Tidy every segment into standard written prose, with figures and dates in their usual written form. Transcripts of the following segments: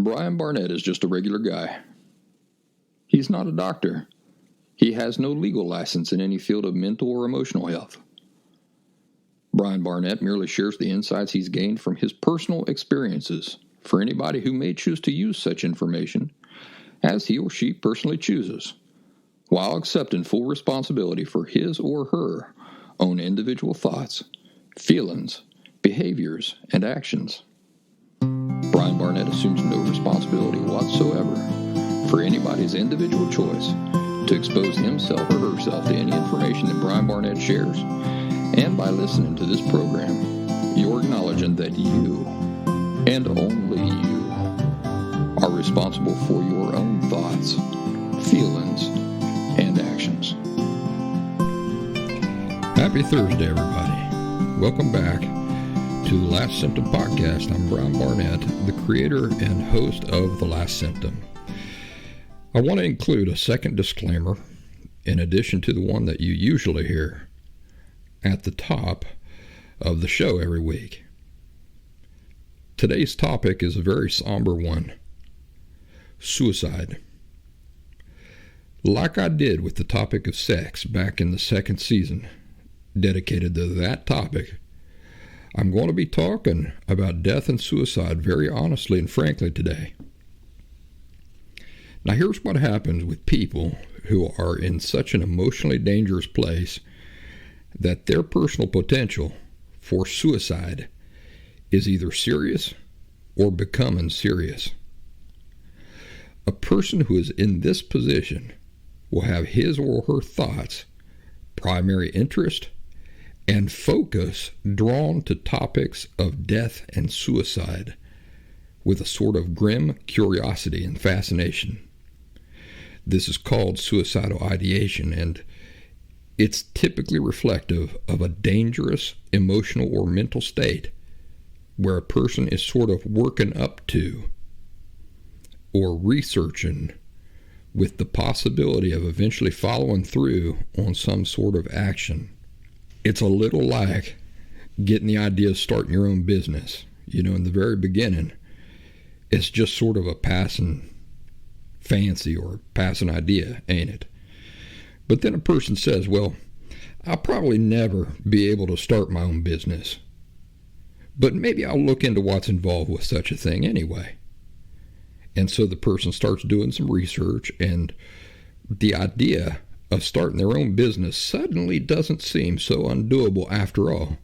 Brian Barnett is just a regular guy. He's not a doctor. He has no legal license in any field of mental or emotional health. Brian Barnett merely shares the insights he's gained from his personal experiences for anybody who may choose to use such information as he or she personally chooses, while accepting full responsibility for his or her own individual thoughts, feelings, behaviors, and actions. Brian Barnett assumes no responsibility whatsoever for anybody's individual choice to expose himself or herself to any information that Brian Barnett shares. And by listening to this program, you're acknowledging that you, and only you, are responsible for your own thoughts, feelings, and actions. Happy Thursday, everybody. Welcome back to the Last Symptom podcast. I'm Brian Barnett, the creator and host of The Last Symptom. I want to include a second disclaimer in addition to the one that you usually hear at the top of the show every week. Today's topic is a very somber one: suicide. Like I did with the topic of sex back in the second season, dedicated to that topic, I'm going to be talking about death and suicide very honestly and frankly today. Now, here's what happens with people who are in such an emotionally dangerous place that their personal potential for suicide is either serious or becoming serious. A person who is in this position will have his or her thoughts, primary interest, and focus drawn to topics of death and suicide with a sort of grim curiosity and fascination. This is called suicidal ideation, and it's typically reflective of a dangerous emotional or mental state where a person is sort of working up to or researching with the possibility of eventually following through on some sort of action. It's a little like getting the idea of starting your own business. In the very beginning, it's just sort of a passing fancy or passing idea, ain't it? But then a person says, well, I'll probably never be able to start my own business, but maybe I'll look into what's involved with such a thing anyway. And so the person starts doing some research, and the idea of starting their own business suddenly doesn't seem so undoable after all.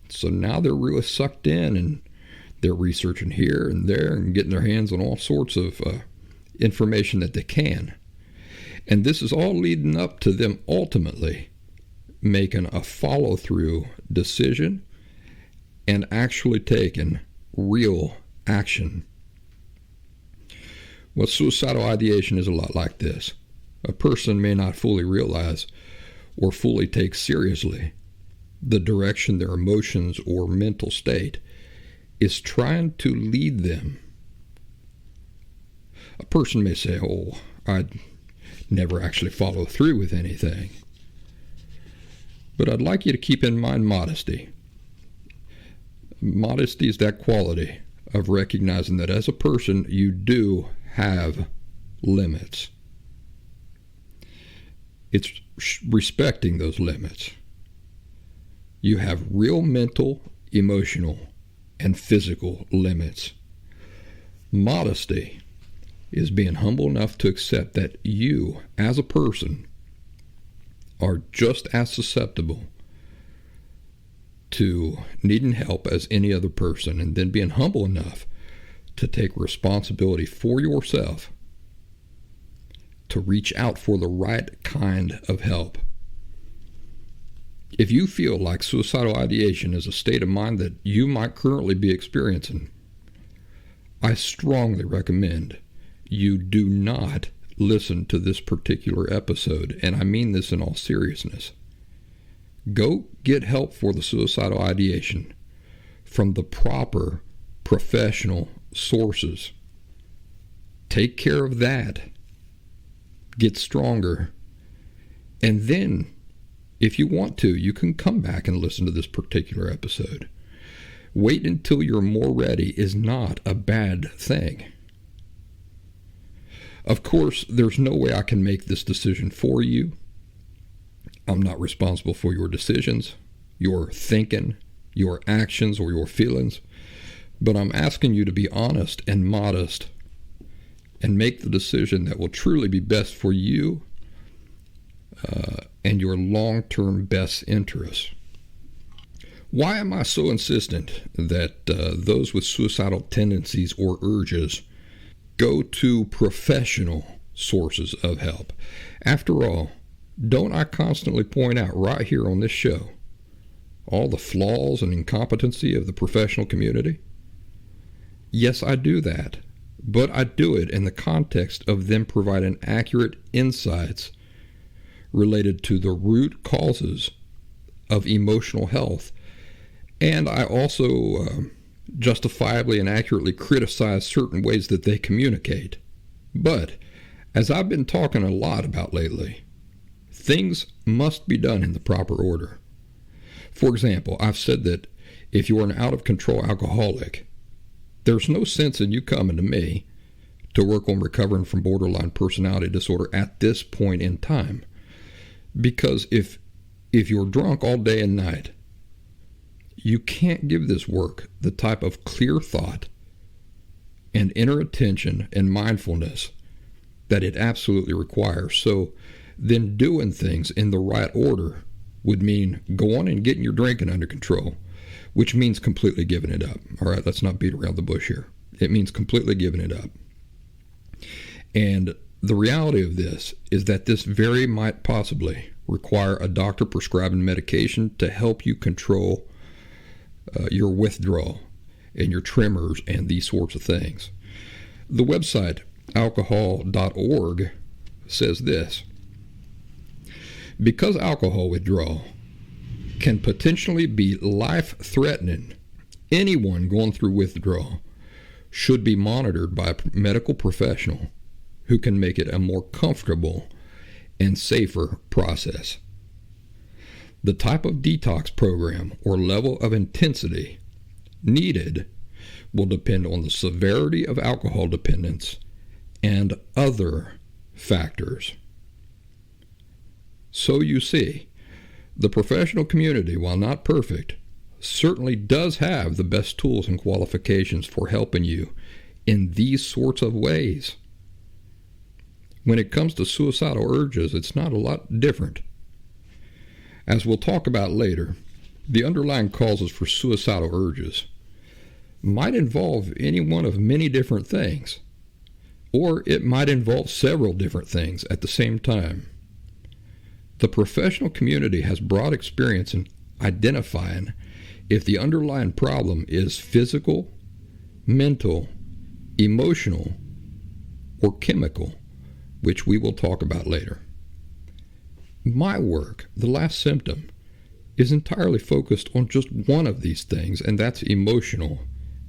So now they're really sucked in, and they're researching here and there and getting their hands on all sorts of information that they can. And this is all leading up to them ultimately making a follow-through decision and actually taking real action. Well, suicidal ideation is a lot like this. A person may not fully realize or fully take seriously the direction their emotions or mental state is trying to lead them. A person may say, oh, I'd never actually follow through with anything. But I'd like you to keep in mind modesty. Modesty is that quality of recognizing that as a person you do have limits. It's respecting those limits. You have real mental, emotional, and physical limits. Modesty is being humble enough to accept that you, as a person, are just as susceptible to needing help as any other person, and then being humble enough to take responsibility for yourself to reach out for the right kind of help. If you feel like suicidal ideation is a state of mind that you might currently be experiencing, I strongly recommend you do not listen to this particular episode, and I mean this in all seriousness. Go get help for the suicidal ideation from the proper professional sources. Take care of that. Get stronger. And then, if you want to, you can come back and listen to this particular episode. Wait until you're more ready is not a bad thing. Of course, there's no way I can make this decision for you. I'm not responsible for your decisions, your thinking, your actions, or your feelings. But I'm asking you to be honest and modest and make the decision that will truly be best for you and your long-term best interests. Why am I so insistent that those with suicidal tendencies or urges go to professional sources of help? After all, don't I constantly point out right here on this show all the flaws and incompetency of the professional community? Yes, I do that, but I do it in the context of them providing accurate insights related to the root causes of emotional health. And I also justifiably and accurately criticize certain ways that they communicate. But, as I've been talking a lot about lately, things must be done in the proper order. For example, I've said that if you're an out-of-control alcoholic, there's no sense in you coming to me to work on recovering from borderline personality disorder at this point in time. Because if you're drunk all day and night, you can't give this work the type of clear thought and inner attention and mindfulness that it absolutely requires. So then doing things in the right order would mean go on and getting your drinking under control, which means completely giving it up. All right, let's not beat around the bush here. It means completely giving it up. And the reality of this is that this very might possibly require a doctor prescribing medication to help you control your withdrawal and your tremors and these sorts of things. The website alcohol.org says this: because alcohol withdrawal can potentially be life-threatening, anyone going through withdrawal should be monitored by a medical professional who can make it a more comfortable and safer process. The type of detox program or level of intensity needed will depend on the severity of alcohol dependence and other factors. So you see, the professional community, while not perfect, certainly does have the best tools and qualifications for helping you in these sorts of ways. When it comes to suicidal urges, it's not a lot different. As we'll talk about later, the underlying causes for suicidal urges might involve any one of many different things, or it might involve several different things at the same time. The professional community has broad experience in identifying if the underlying problem is physical, mental, emotional, or chemical, which we will talk about later. My work, The Last Symptom, is entirely focused on just one of these things, and that's emotional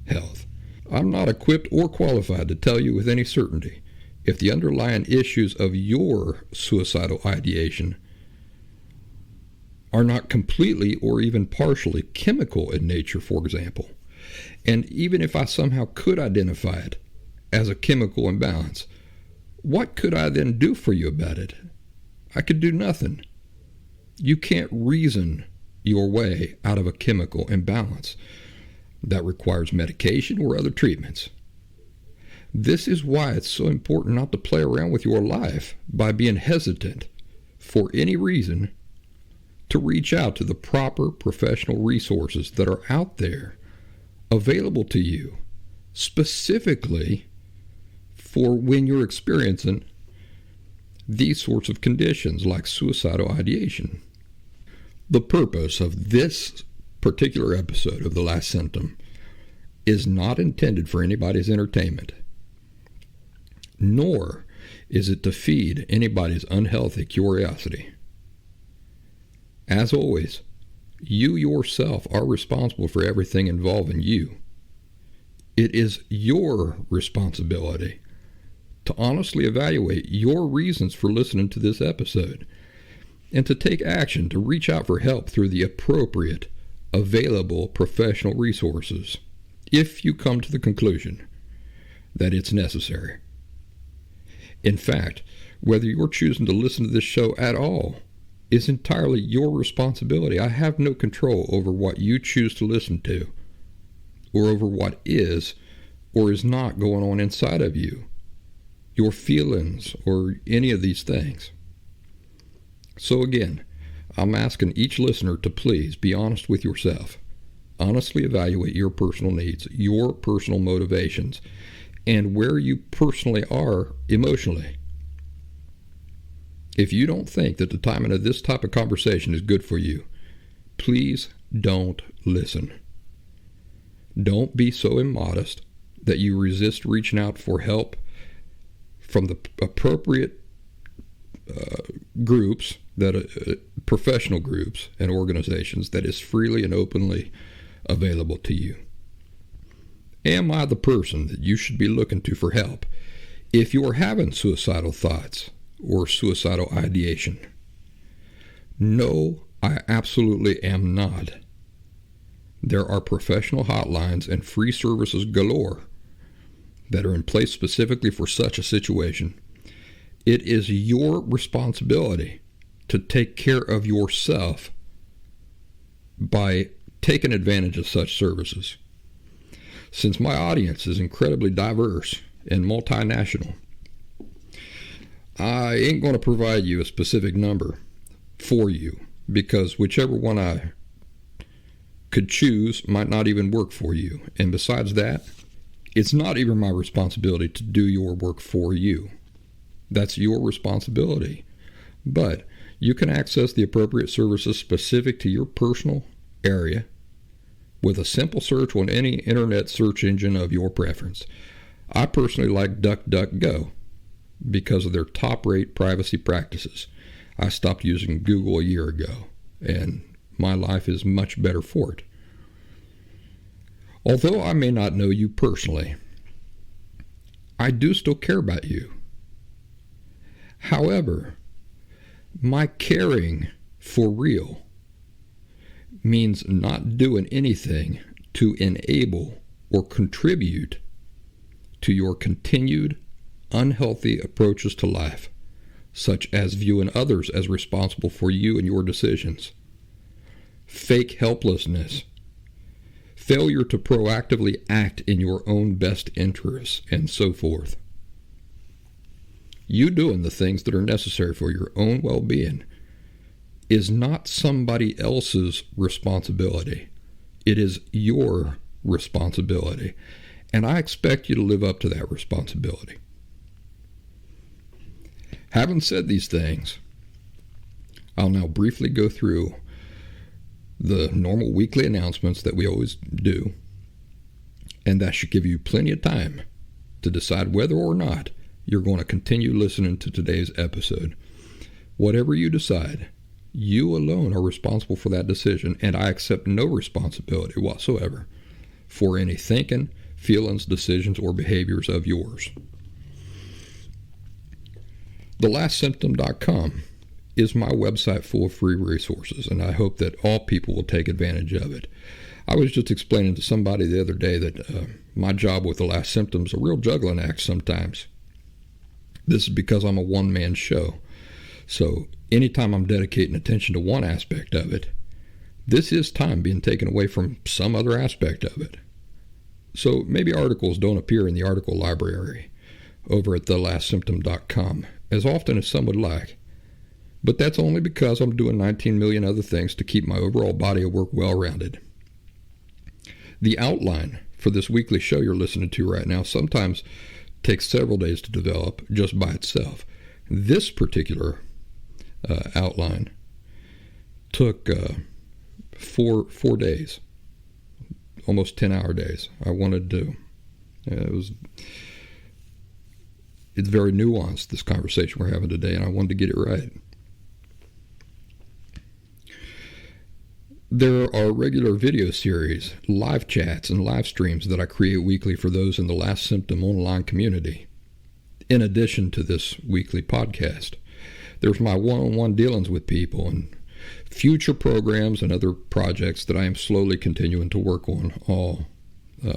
health. I'm not equipped or qualified to tell you with any certainty if the underlying issues of your suicidal ideation are not completely or even partially chemical in nature, for example. And even if I somehow could identify it as a chemical imbalance, what could I then do for you about it? I could do nothing. You can't reason your way out of a chemical imbalance. That requires medication or other treatments. This is why it's so important not to play around with your life by being hesitant for any reason to reach out to the proper professional resources that are out there available to you specifically for when you're experiencing these sorts of conditions like suicidal ideation. The purpose of this particular episode of The Last Symptom is not intended for anybody's entertainment, nor is it to feed anybody's unhealthy curiosity. As always, you yourself are responsible for everything involving you. It is your responsibility to honestly evaluate your reasons for listening to this episode and to take action to reach out for help through the appropriate, available professional resources if you come to the conclusion that it's necessary. In fact, whether you're choosing to listen to this show at all is entirely your responsibility. I have no control over what you choose to listen to, or over what is or is not going on inside of you, your feelings, or any of these things. So again, I'm asking each listener to please be honest with yourself. Honestly evaluate your personal needs, your personal motivations, and where you personally are emotionally. If you don't think that the timing of this type of conversation is good for you, please don't listen. Don't be so immodest that you resist reaching out for help from the appropriate groups, professional groups and organizations that is freely and openly available to you. Am I the person that you should be looking to for help if you're having suicidal thoughts or suicidal ideation? No, I absolutely am not. There are professional hotlines and free services galore that are in place specifically for such a situation. It is your responsibility to take care of yourself by taking advantage of such services. Since my audience is incredibly diverse and multinational, I ain't going to provide you a specific number for you, because whichever one I could choose might not even work for you. And besides that, it's not even my responsibility to do your work for you. That's your responsibility. But you can access the appropriate services specific to your personal area with a simple search on any internet search engine of your preference. I personally like DuckDuckGo because of their top-rate privacy practices. I stopped using Google a year ago, and my life is much better for it. Although I may not know you personally, I do still care about you. However, my caring for real means not doing anything to enable or contribute to your continued unhealthy approaches to life, such as viewing others as responsible for you and your decisions, fake helplessness, failure to proactively act in your own best interests, and so forth. You doing the things that are necessary for your own well-being is not somebody else's responsibility. It is your responsibility, and I expect you to live up to that responsibility. Having said these things, I'll now briefly go through the normal weekly announcements that we always do, and that should give you plenty of time to decide whether or not you're going to continue listening to today's episode. Whatever you decide, you alone are responsible for that decision, and I accept no responsibility whatsoever for any thinking, feelings, decisions, or behaviors of yours. TheLastSymptom.com is my website full of free resources, and I hope that all people will take advantage of it. I was just explaining to somebody the other day that my job with The Last Symptom is a real juggling act sometimes. This is because I'm a one-man show. So anytime I'm dedicating attention to one aspect of it, this is time being taken away from some other aspect of it. So maybe articles don't appear in the article library over at thelastsymptom.com as often as some would like. But that's only because I'm doing 19 million other things to keep my overall body of work well-rounded. The outline for this weekly show you're listening to right now sometimes takes several days to develop just by itself. This particular outline took 4 days, almost 10-hour days. I wanted to, it's very nuanced, this conversation we're having today, and I wanted to get it right. There are regular video series, live chats, and live streams that I create weekly for those in the Last Symptom online community, in addition to this weekly podcast. There's my one-on-one dealings with people, and future programs and other projects that I am slowly continuing to work on, all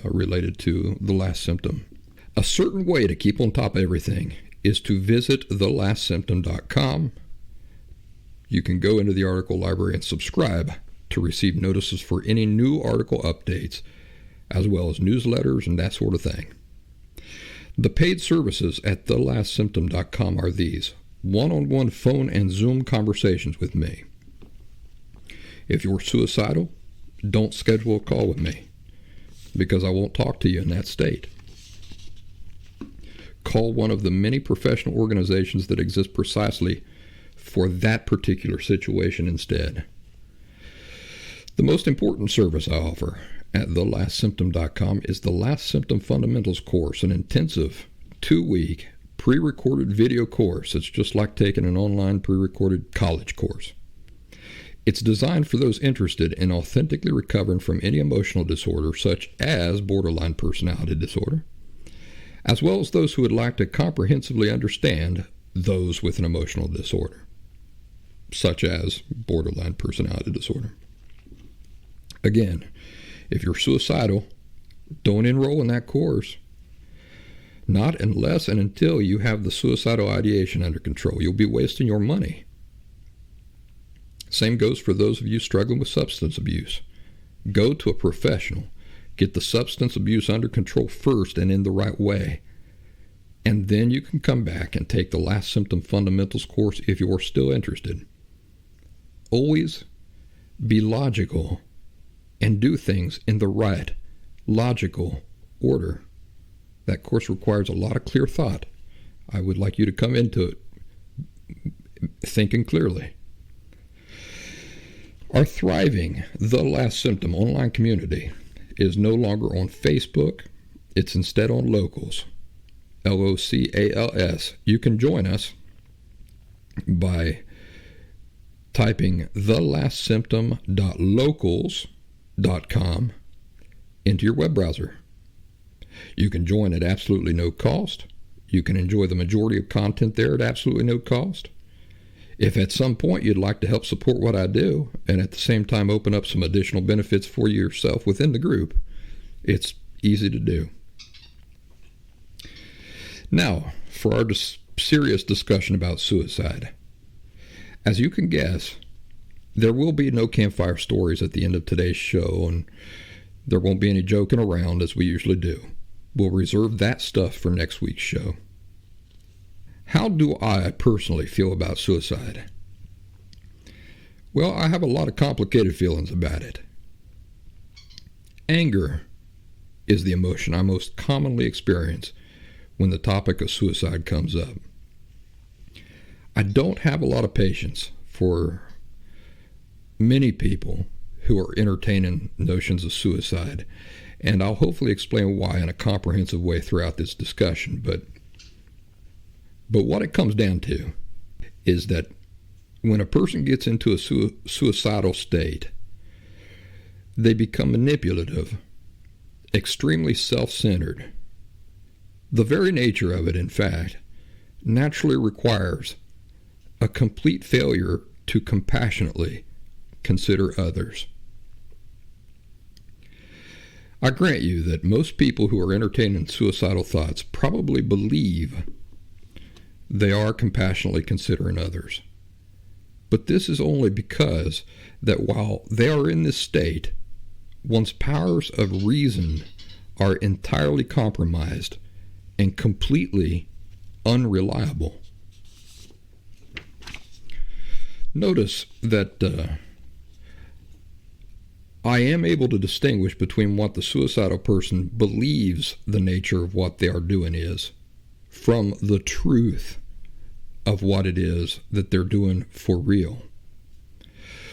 related to The Last Symptom. A certain way to keep on top of everything is to visit thelastsymptom.com. You can go into the article library and subscribe to receive notices for any new article updates, as well as newsletters and that sort of thing. The paid services at thelastsymptom.com are these: one-on-one phone and Zoom conversations with me. If you're suicidal, don't schedule a call with me, because I won't talk to you in that state. Call one of the many professional organizations that exist precisely for that particular situation instead. The most important service I offer at thelastsymptom.com is the Last Symptom Fundamentals course, an intensive 2-week pre-recorded video course. It's just like taking an online pre-recorded college course. It's designed for those interested in authentically recovering from any emotional disorder, such as borderline personality disorder, as well as those who would like to comprehensively understand those with an emotional disorder, such as borderline personality disorder. Again, if you're suicidal, don't enroll in that course. Not unless and until you have the suicidal ideation under control. You'll be wasting your money. Same goes for those of you struggling with substance abuse. Go to a professional. Get the substance abuse under control first and in the right way. And then you can come back and take the Last Symptom Fundamentals course if you're still interested. Always be logical and do things in the right, logical order. That course requires a lot of clear thought. I would like you to come into it thinking clearly. Our thriving The Last Symptom online community is no longer on Facebook. It's instead on Locals, Locals. You can join us by typing thelastsymptom.locals.com into your web browser. You can join at absolutely no cost. You can enjoy the majority of content there at absolutely no cost. If at some point you'd like to help support what I do and at the same time open up some additional benefits for yourself within the group, it's easy to do. Now, for our serious discussion about suicide. As you can guess, there will be no campfire stories at the end of today's show, and there won't be any joking around as we usually do. We'll reserve that stuff for next week's show. How do I personally feel about suicide? Well, I have a lot of complicated feelings about it. Anger is the emotion I most commonly experience when the topic of suicide comes up. I don't have a lot of patience for many people who are entertaining notions of suicide, and I'll hopefully explain why in a comprehensive way throughout this discussion. But what it comes down to is that when a person gets into a suicidal state, they become manipulative, extremely self-centered. The very nature of it, in fact, naturally requires a complete failure to compassionately consider others. I grant you that most people who are entertaining suicidal thoughts probably believe they are compassionately considering others. But this is only because that while they are in this state, one's powers of reason are entirely compromised and completely unreliable. Notice that I am able to distinguish between what the suicidal person believes the nature of what they are doing is from the truth of what it is that they're doing for real.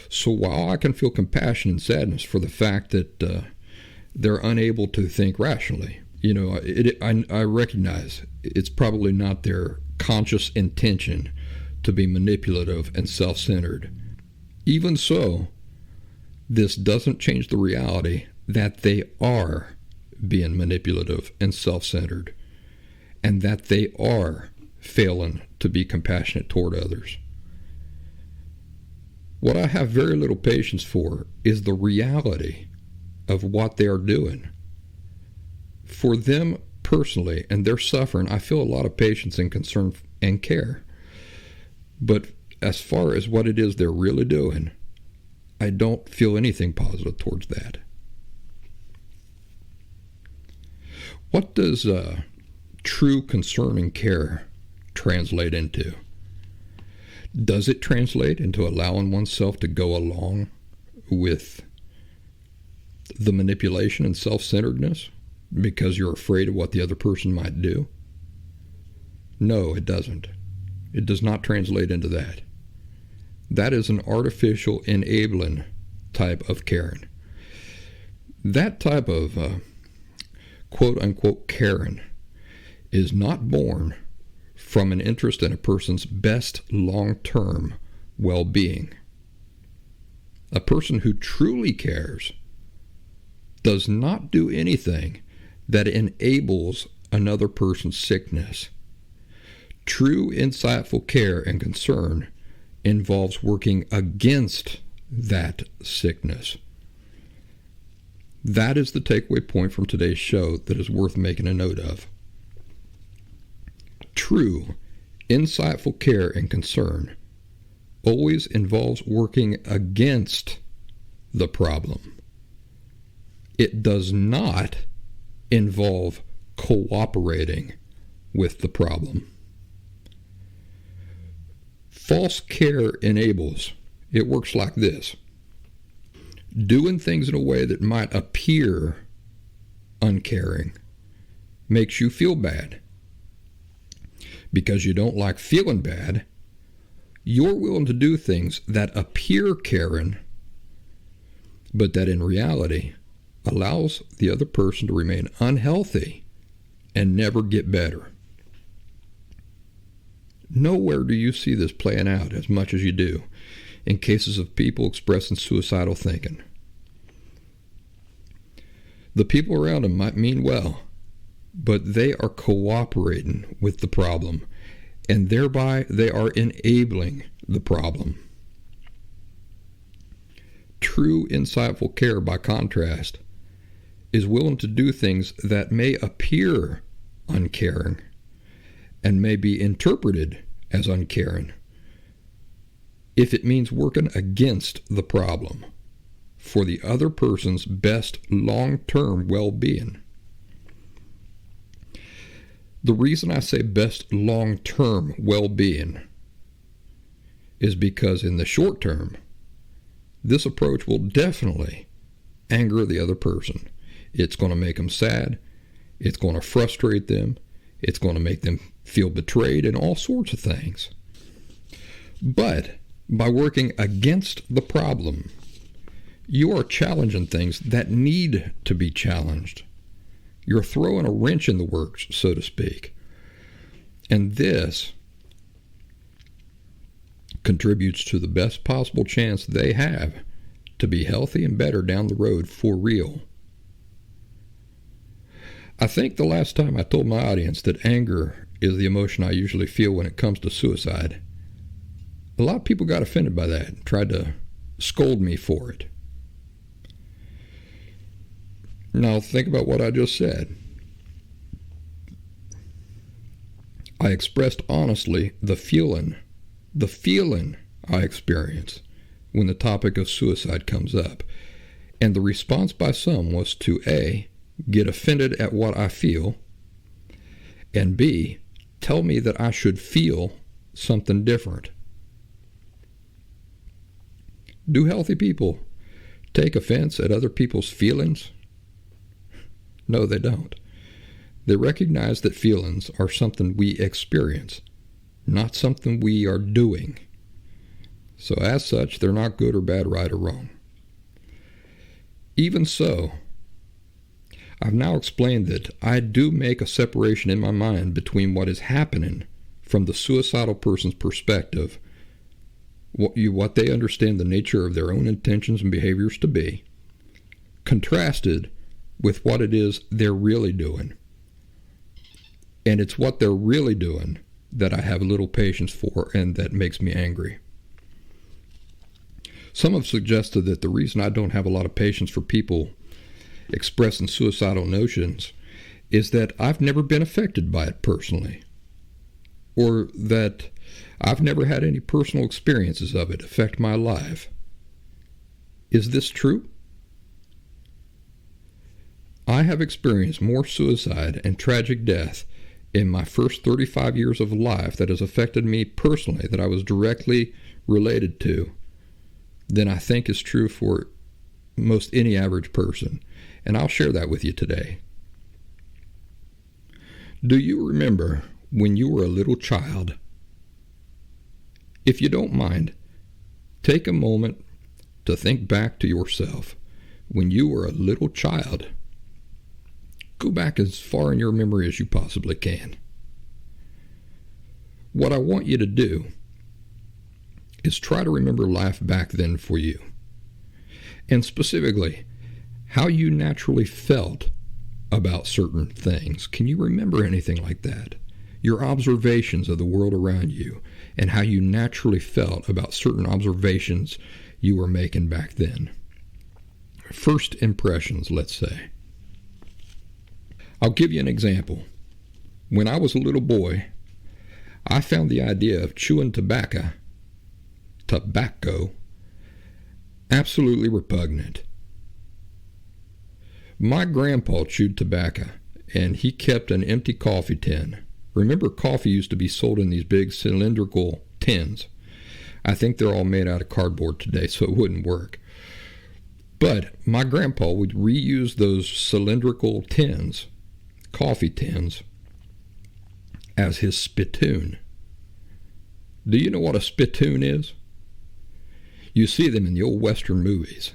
So while I can feel compassion and sadness for the fact that they're unable to think rationally, I recognize it's probably not their conscious intention to be manipulative and self-centered. Even so, this doesn't change the reality that they are being manipulative and self-centered, and that they are failing to be compassionate toward others. What I have very little patience for is the reality of what they are doing. For them personally and their suffering, I feel a lot of patience and concern and care. But as far as what it is they're really doing, I don't feel anything positive towards that. What does true concern and care translate into? Does it translate into allowing oneself to go along with the manipulation and self-centeredness because you're afraid of what the other person might do? No, it doesn't. It does not translate into that. That is an artificial, enabling type of caring. That type of quote-unquote caring is not born from an interest in a person's best long-term well-being. A person who truly cares does not do anything that enables another person's sickness. True, insightful care and concern involves working against that sickness. That is the takeaway point from today's show that is worth making a note of. True, insightful care and concern always involves working against the problem. It does not involve cooperating with the problem. False care enables. It works like this. Doing things in a way that might appear uncaring makes you feel bad. Because you don't like feeling bad, you're willing to do things that appear caring, but that in reality allows the other person to remain unhealthy and never get better. Nowhere do you see this playing out as much as you do in cases of people expressing suicidal thinking. The people around them might mean well, but they are cooperating with the problem, and thereby they are enabling the problem. True, insightful care, by contrast, is willing to do things that may appear uncaring and may be interpreted as uncaring if it means working against the problem for the other person's best long-term well-being. The reason I say best long-term well-being is because in the short term, this approach will definitely anger the other person. It's going to make them sad. It's going to frustrate them. It's going to make them feel betrayed and all sorts of things. But by working against the problem, you are challenging things that need to be challenged. You're throwing a wrench in the works, so to speak. And this contributes to the best possible chance they have to be healthy and better down the road for real. I think the last time I told my audience that anger is the emotion I usually feel when it comes to suicide, a lot of people got offended by that and tried to scold me for it. Now think about what I just said. I expressed honestly the feeling I experience when the topic of suicide comes up. And the response by some was to A, get offended at what I feel, and B, tell me that I should feel something different. Do healthy people take offense at other people's feelings? No, they don't. They recognize that feelings are something we experience, not something we are doing. So as such, they're not good or bad, right or wrong. Even so, I've now explained that I do make a separation in my mind between what is happening from the suicidal person's perspective, what they understand the nature of their own intentions and behaviors to be, contrasted with what it is they're really doing. And it's what they're really doing that I have little patience for and that makes me angry. Some have suggested that the reason I don't have a lot of patience for people expressing suicidal notions is that I've never been affected by it personally, or that I've never had any personal experiences of it affect my life. Is this true? I have experienced more suicide and tragic death in my first 35 years of life that has affected me personally, that I was directly related to, than I think is true for most any average person. And I'll share that with you today. Do you remember when you were a little child? If you don't mind, take a moment to think back to yourself when you were a little child. Go back as far in your memory as you possibly can. What I want you to do is try to remember life back then for you, and specifically how you naturally felt about certain things. Can you remember anything like that? Your observations of the world around you and how you naturally felt about certain observations you were making back then. First impressions, let's say. I'll give you an example. When I was a little boy, I found the idea of chewing tobacco, absolutely repugnant. My grandpa chewed tobacco, and he kept an empty coffee tin. Remember, coffee used to be sold in these big cylindrical tins. I think they're all made out of cardboard today, so it wouldn't work. But my grandpa would reuse those cylindrical tins, coffee tins, as his spittoon. Do you know what a spittoon is? You see them in the old Western movies.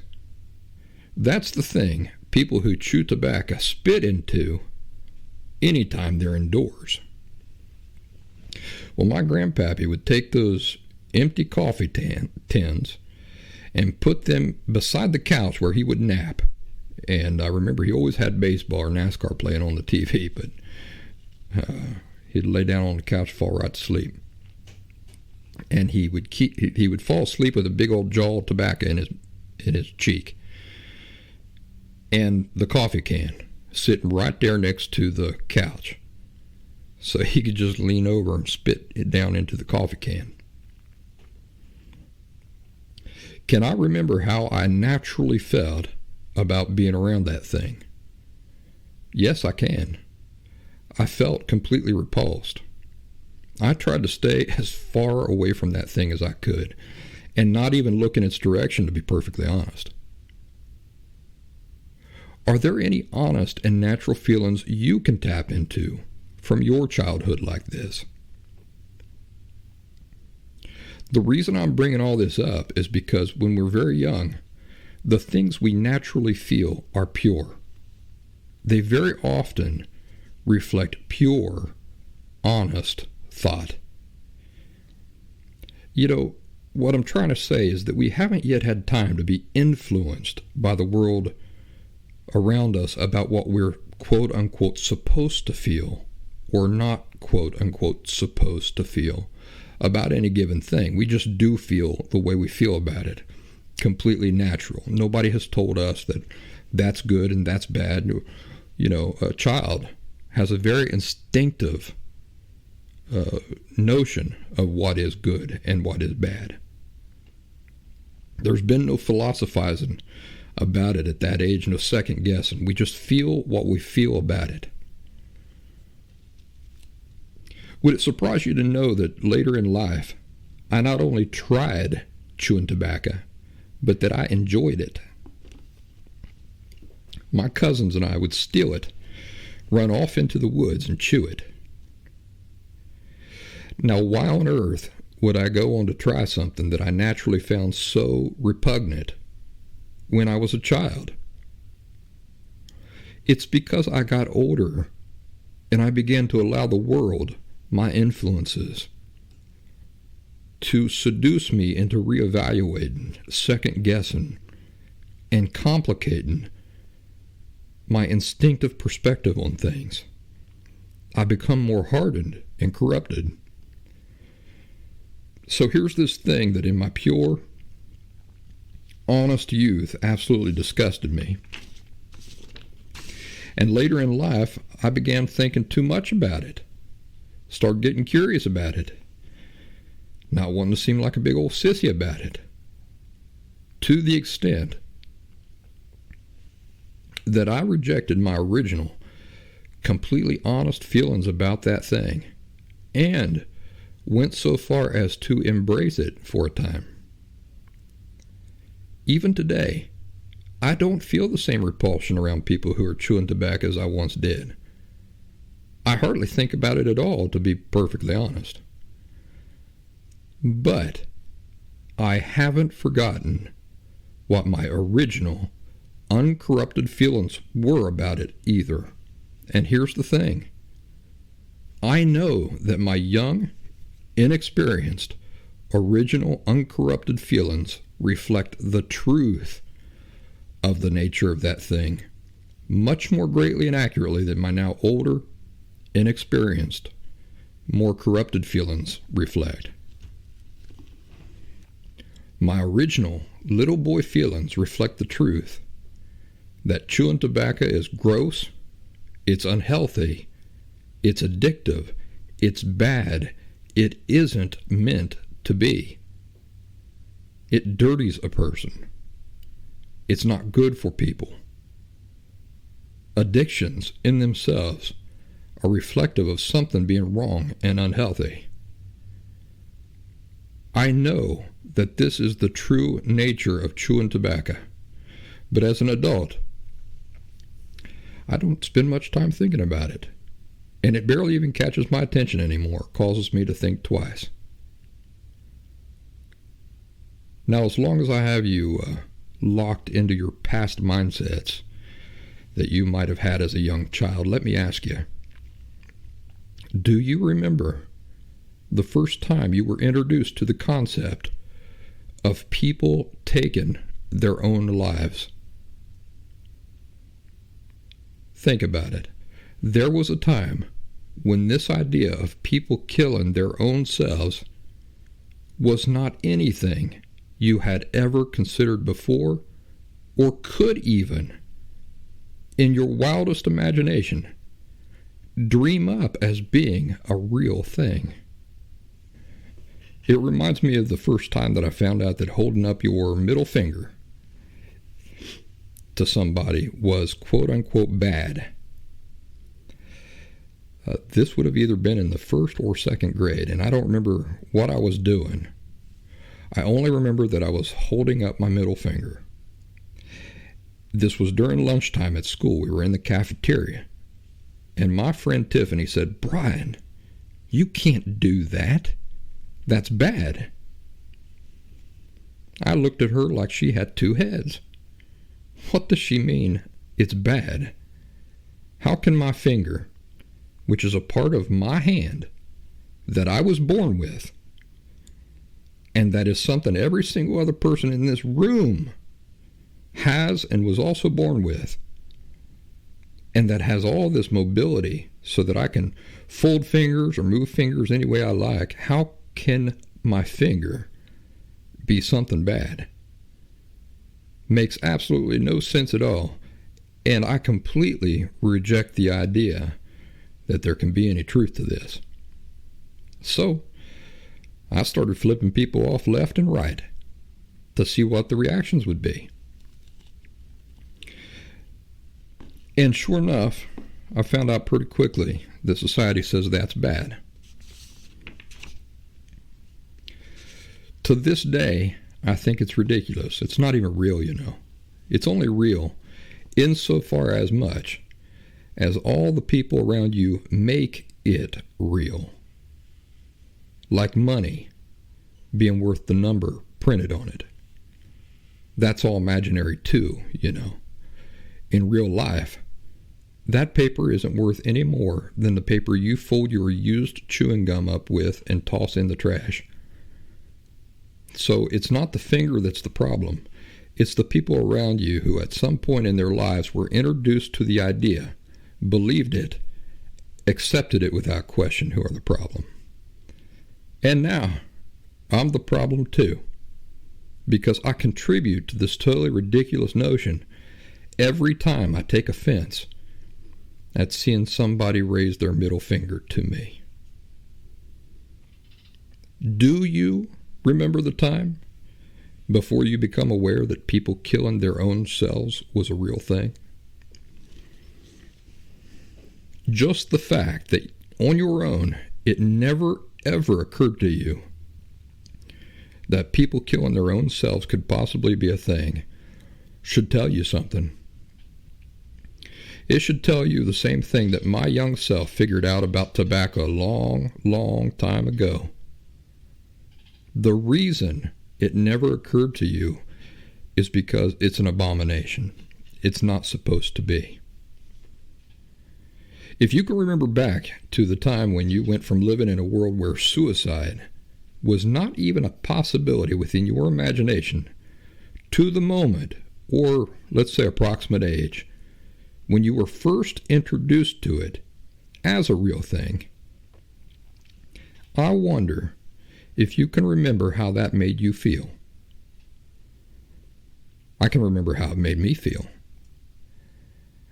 That's the thing people who chew tobacco spit into anytime they're indoors. Well, my grandpappy would take those empty coffee tins and put them beside the couch where he would nap. And I remember he always had baseball or NASCAR playing on the TV, but he'd lay down on the couch and fall right to sleep. And he would fall asleep with a big old jaw of tobacco in his cheek, and the coffee can sitting right there next to the couch, so he could just lean over and spit it down into the coffee can. Can I remember how I naturally felt about being around that thing? Yes, I can. I felt completely repulsed. I tried to stay as far away from that thing as I could, and not even look in its direction, to be perfectly honest. Are there any honest and natural feelings you can tap into from your childhood like this? The reason I'm bringing all this up is because when we're very young, the things we naturally feel are pure. They very often reflect pure, honest thought. You know, what I'm trying to say is that we haven't yet had time to be influenced by the world around us about what we're quote-unquote supposed to feel or not quote-unquote supposed to feel about any given thing. We just do feel the way we feel about it. Completely natural. Nobody has told us that that's good and that's bad. You know, a child has a very instinctive notion of what is good and what is bad. There's been no philosophizing about it at that age, no second guessing. We just feel what we feel about it. Would it surprise you to know that later in life, I not only tried chewing tobacco, but that I enjoyed it? My cousins and I would steal it, run off into the woods and chew it. Now, why on earth would I go on to try something that I naturally found so repugnant when I was a child? It's because I got older and I began to allow the world, my influences, to seduce me into reevaluating, second-guessing, and complicating my instinctive perspective on things. I become more hardened and corrupted. So here's this thing that in my pure, honest youth absolutely disgusted me. And later in life, I began thinking too much about it. Started getting curious about it. Not wanting to seem like a big old sissy about it. To the extent that I rejected my original, completely honest feelings about that thing, and went so far as to embrace it for a time. Even today, I don't feel the same repulsion around people who are chewing tobacco as I once did. I hardly think about it at all, to be perfectly honest. But I haven't forgotten what my original, uncorrupted feelings were about it either. And here's the thing. I know that my young, inexperienced, original, uncorrupted feelings reflect the truth of the nature of that thing much more greatly and accurately than my now older, inexperienced, more corrupted feelings reflect. My original little boy feelings reflect the truth that chewing tobacco is gross, it's unhealthy, it's addictive, it's bad, it isn't meant to be. It dirties a person. It's not good for people. Addictions in themselves are reflective of something being wrong and unhealthy. I know that this is the true nature of chewing tobacco, but as an adult, I don't spend much time thinking about it, and it barely even catches my attention anymore, causes me to think twice. Now, as long as I have you locked into your past mindsets that you might have had as a young child, let me ask you, do you remember the first time you were introduced to the concept of people taking their own lives? Think about it. There was a time when this idea of people killing their own selves was not anything you had ever considered before, or could even, in your wildest imagination, dream up as being a real thing. It reminds me of the first time that I found out that holding up your middle finger to somebody was quote-unquote bad. This would have either been in the first or second grade, and I don't remember what I was doing. I only remember that I was holding up my middle finger. This was during lunchtime at school. We were in the cafeteria, and my friend Tiffany said, "Brian, you can't do that. That's bad." I looked at her like she had two heads. What does she mean, it's bad? How can my finger, which is a part of my hand that I was born with, and that is something every single other person in this room has and was also born with, and that has all this mobility so that I can fold fingers or move fingers any way I like, how can my finger be something bad? Makes absolutely no sense at all, and I completely reject the idea that there can be any truth to this. So I started flipping people off left and right to see what the reactions would be. And sure enough, I found out pretty quickly that society says that's bad. To this day, I think it's ridiculous. It's not even real, you know. It's only real insofar as much as all the people around you make it real. Like money being worth the number printed on it. That's all imaginary too, you know. In real life, that paper isn't worth any more than the paper you fold your used chewing gum up with and toss in the trash. So it's not the finger that's the problem. It's the people around you who at some point in their lives were introduced to the idea, believed it, accepted it without question, who are the problem. And now, I'm the problem too. because I contribute to this totally ridiculous notion every time I take offense at seeing somebody raise their middle finger to me. Do you remember the time before you become aware that people killing their own selves was a real thing? Just the fact that on your own, it never ever occurred to you that people killing their own selves could possibly be a thing should tell you something. It should tell you the same thing that my young self figured out about tobacco a long, long time ago. The reason it never occurred to you is because it's an abomination. It's not supposed to be. If you can remember back to the time when you went from living in a world where suicide was not even a possibility within your imagination to the moment, or let's say approximate age, when you were first introduced to it as a real thing, I wonder if you can remember how that made you feel. I can remember how it made me feel.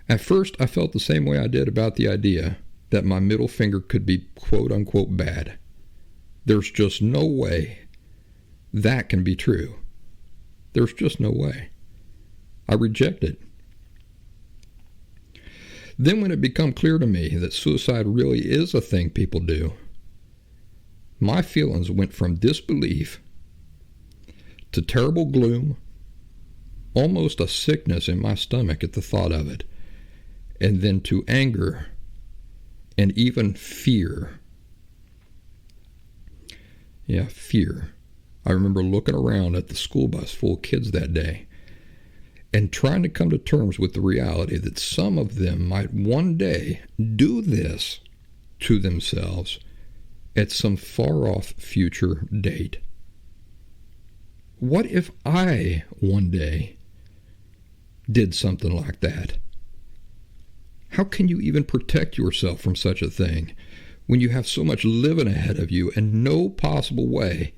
At first, I felt the same way I did about the idea that my middle finger could be quote-unquote bad. There's just no way that can be true. There's just no way. I reject it. Then when it became clear to me that suicide really is a thing people do, my feelings went from disbelief to terrible gloom, almost a sickness in my stomach at the thought of it, and then to anger and even fear. Yeah, fear. I remember looking around at the school bus full of kids that day and trying to come to terms with the reality that some of them might one day do this to themselves at some far-off future date. What if I one day did something like that? How can you even protect yourself from such a thing when you have so much living ahead of you and no possible way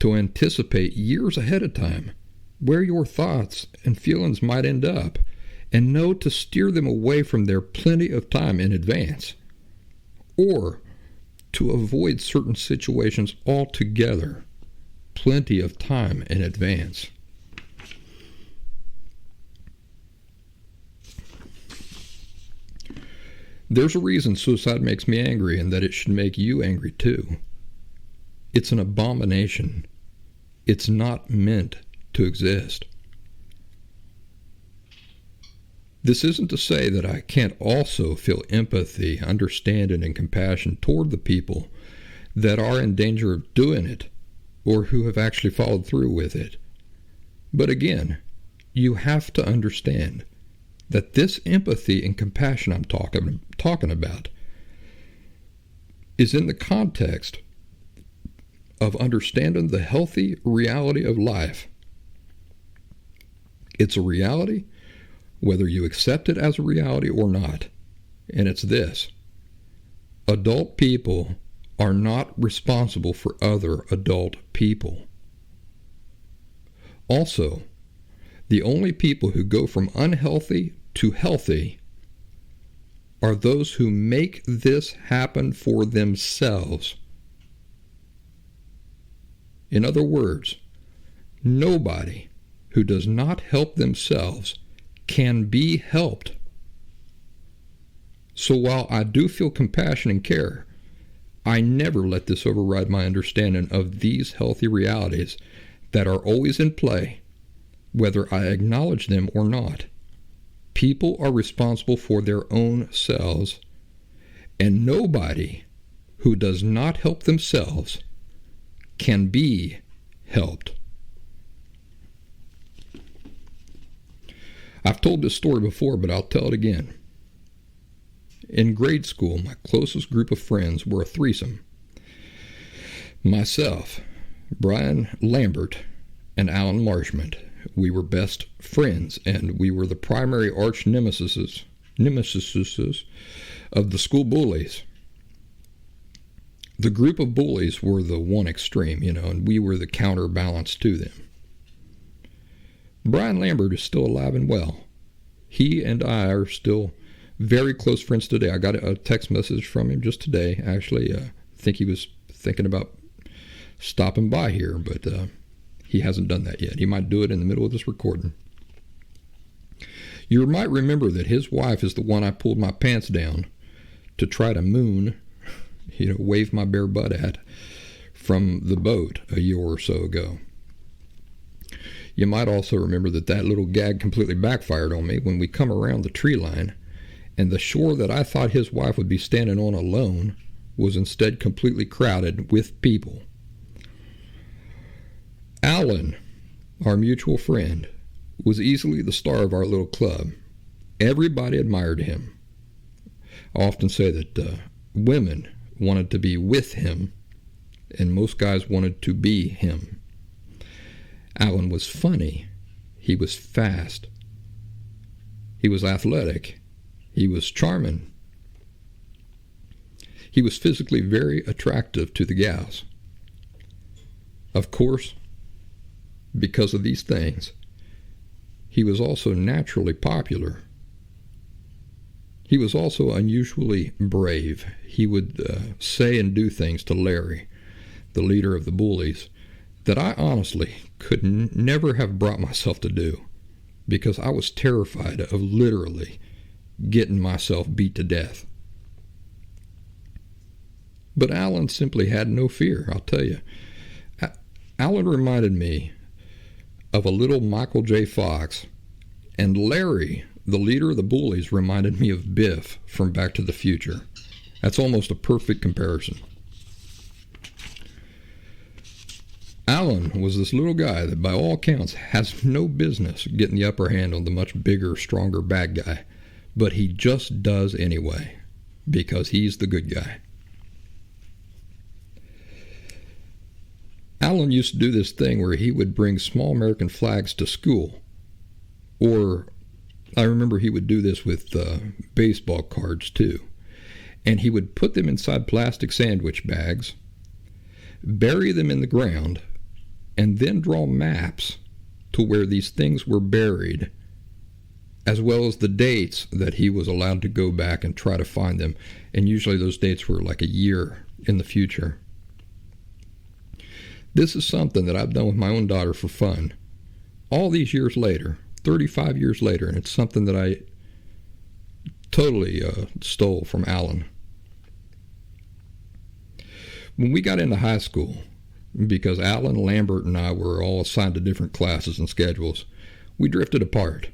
to anticipate years ahead of time where your thoughts and feelings might end up and know to steer them away from there plenty of time in advance, or to avoid certain situations altogether plenty of time in advance? There's a reason suicide makes me angry, and that it should make you angry too. It's an abomination. It's not meant to exist. This isn't to say that I can't also feel empathy, understanding, and compassion toward the people that are in danger of doing it, or who have actually followed through with it. But again, you have to understand that this empathy and compassion I'm talking about is in the context of understanding the healthy reality of life. It's a reality, whether you accept it as a reality or not. And it's this: adult people are not responsible for other adult people. Also, the only people who go from unhealthy to healthy are those who make this happen for themselves. In other words, nobody who does not help themselves can be helped. So while I do feel compassion and care, I never let this override my understanding of these healthy realities that are always in play, whether I acknowledge them or not. People are responsible for their own selves, and nobody who does not help themselves can be helped. I've told this story before, but I'll tell it again. In grade school, my closest group of friends were a threesome. Myself, Brian Lambert, and Alan Marshman. We were best friends, and we were the primary arch nemesis of the school bullies. The group of bullies were the one extreme, and we were the counterbalance to them. Brian Lambert is still alive and well. He and I are still very close friends today. I got a text message from him just today. Actually, I think he was thinking about stopping by here, but he hasn't done that yet. He might do it in the middle of this recording. You might remember that his wife is the one I pulled my pants down to try to moon, wave my bare butt at from the boat a year or so ago. You might also remember that little gag completely backfired on me when we come around the tree line, and the shore that I thought his wife would be standing on alone was instead completely crowded with people. Alan, our mutual friend, was easily the star of our little club. Everybody admired him. I often say that women wanted to be with him, and most guys wanted to be him. Alan was funny. He was fast. He was athletic. He was charming. He was physically very attractive to the gals. Of course, because of these things, he was also naturally popular. He was also unusually brave. He would say and do things to Larry, the leader of the bullies, that I honestly could never have brought myself to do, because I was terrified of literally getting myself beat to death. But Alan simply had no fear, I'll tell you. Alan reminded me of a little Michael J. Fox, and Larry, the leader of the bullies, reminded me of Biff from Back to the Future. That's almost a perfect comparison. Alan was this little guy that by all accounts has no business getting the upper hand on the much bigger, stronger bad guy, but he just does anyway, because he's the good guy. Alan used to do this thing where he would bring small American flags to school, or I remember he would do this with baseball cards too, and he would put them inside plastic sandwich bags, bury them in the ground, and then draw maps to where these things were buried, as well as the dates that he was allowed to go back and try to find them. And usually those dates were like a year in the future. This is something that I've done with my own daughter for fun. All these years later, 35 years later, and it's something that I totally stole from Alan. When we got into high school, because Alan, Lambert, and I were all assigned to different classes and schedules, we drifted apart.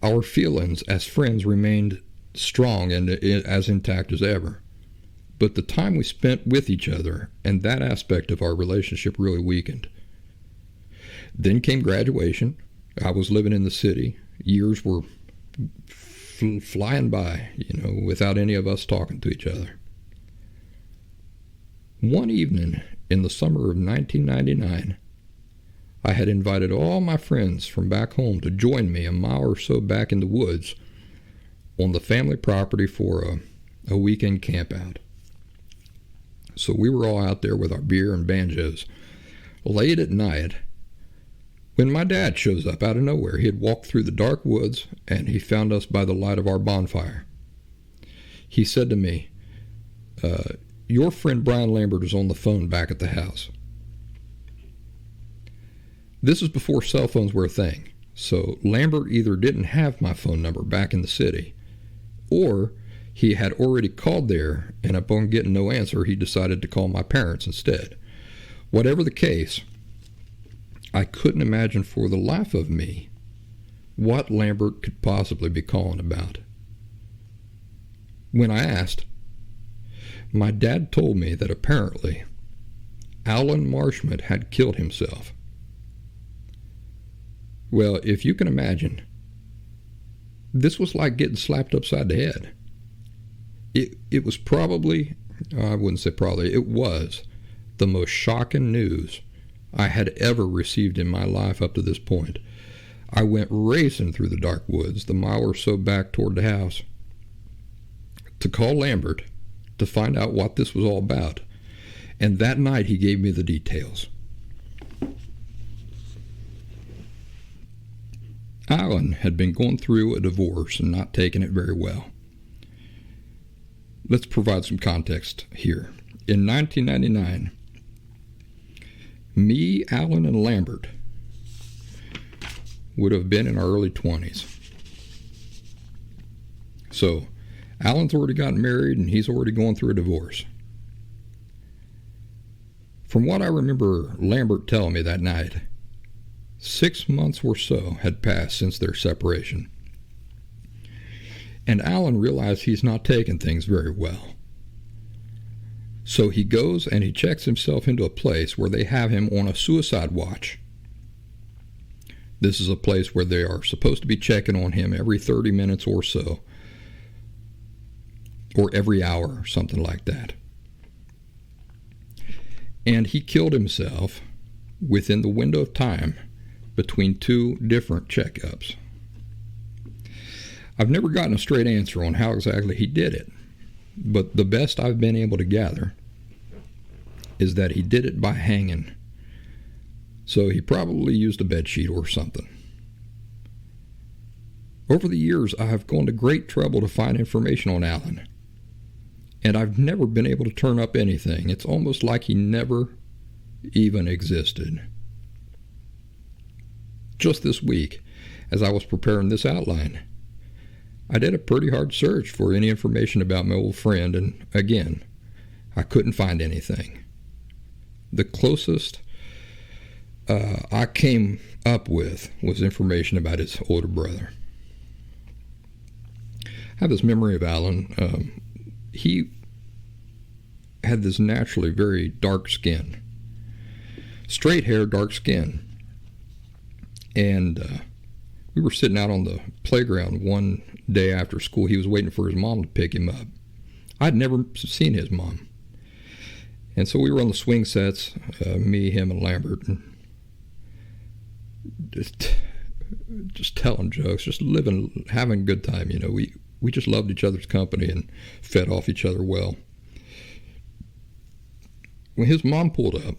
Our feelings as friends remained strong and as intact as ever. But the time we spent with each other and that aspect of our relationship really weakened. Then came graduation. I was living in the city. Years were flying by, without any of us talking to each other. One evening in the summer of 1999, I had invited all my friends from back home to join me a mile or so back in the woods on the family property for a weekend camp out. So we were all out there with our beer and banjos. Late at night, when my dad shows up out of nowhere, he had walked through the dark woods and he found us by the light of our bonfire. He said to me, your friend Brian Lambert is on the phone back at the house. This is before cell phones were a thing, so Lambert either didn't have my phone number back in the city, or he had already called there, and upon getting no answer, he decided to call my parents instead. Whatever the case, I couldn't imagine for the life of me what Lambert could possibly be calling about. When I asked, my dad told me that apparently Alan Marshman had killed himself. Well, if you can imagine, this was like getting slapped upside the head. It was probably, I wouldn't say probably, it was the most shocking news I had ever received in my life up to this point. I went racing through the dark woods, the mile or so back toward the house, to call Lambert to find out what this was all about. And that night he gave me the details. Alan had been going through a divorce and not taking it very well. Let's provide some context here. In 1999, me, Alan, and Lambert would have been in our early 20s. So, Alan's already gotten married and he's already going through a divorce. From what I remember Lambert telling me that night, 6 months or so had passed since their separation. And Alan realized he's not taking things very well. So he goes and he checks himself into a place where they have him on a suicide watch. This is a place where they are supposed to be checking on him every 30 minutes or so, or every hour, or something like that. And he killed himself within the window of time between 2 different checkups. I've never gotten a straight answer on how exactly he did it, but the best I've been able to gather is that he did it by hanging. So he probably used a bedsheet or something. Over the years, I have gone to great trouble to find information on Alan, and I've never been able to turn up anything. It's almost like he never even existed. Just this week, as I was preparing this outline, I did a pretty hard search for any information about my old friend, and again, I couldn't find anything. The closest I came up with was information about his older brother. I have this memory of Alan. He had this naturally very dark skin. Straight hair, dark skin. And we were sitting out on the playground one day after school. He was waiting for his mom to pick him up. I'd never seen his mom. And so we were on the swing sets, me, him, and Lambert, and just telling jokes, just living, having a good time. You know, we just loved each other's company and fed off each other well. When his mom pulled up,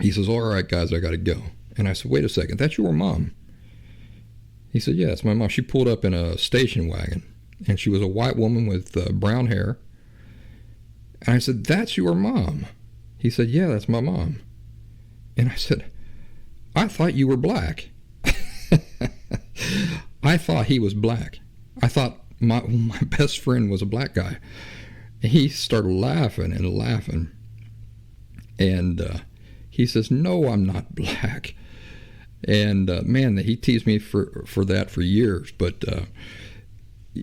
he says, "All right, guys, I got to go." And I said, "Wait a second, that's your mom?" He said, "Yeah, it's my mom. She pulled up in a station wagon, and she was a white woman with brown hair." And I said, "That's your mom?" He said, "Yeah, that's my mom." And I said, "I thought you were black." I thought he was black. I thought my best friend was a black guy. And he started laughing and laughing. And he says, "No, I'm not black." And man, he teased me for that for years. But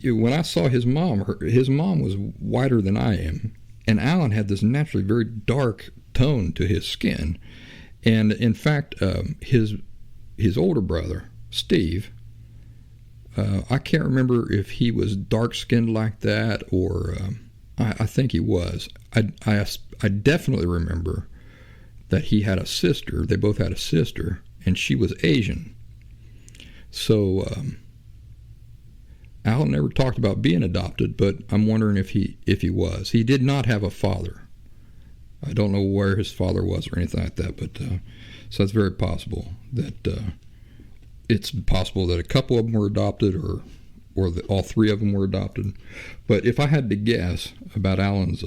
when I saw his mom was whiter than I am. And Alan had this naturally very dark tone to his skin. And in fact, his older brother, Steve, I can't remember if he was dark-skinned like that, or I think he was. I definitely remember that he had a sister. They both had a sister, and she was Asian. So Alan never talked about being adopted, but I'm wondering if he was. He did not have a father. I don't know where his father was or anything like that, but so it's very possible that it's possible that a couple of them were adopted, or that all 3 of them were adopted. But if I had to guess about Alan's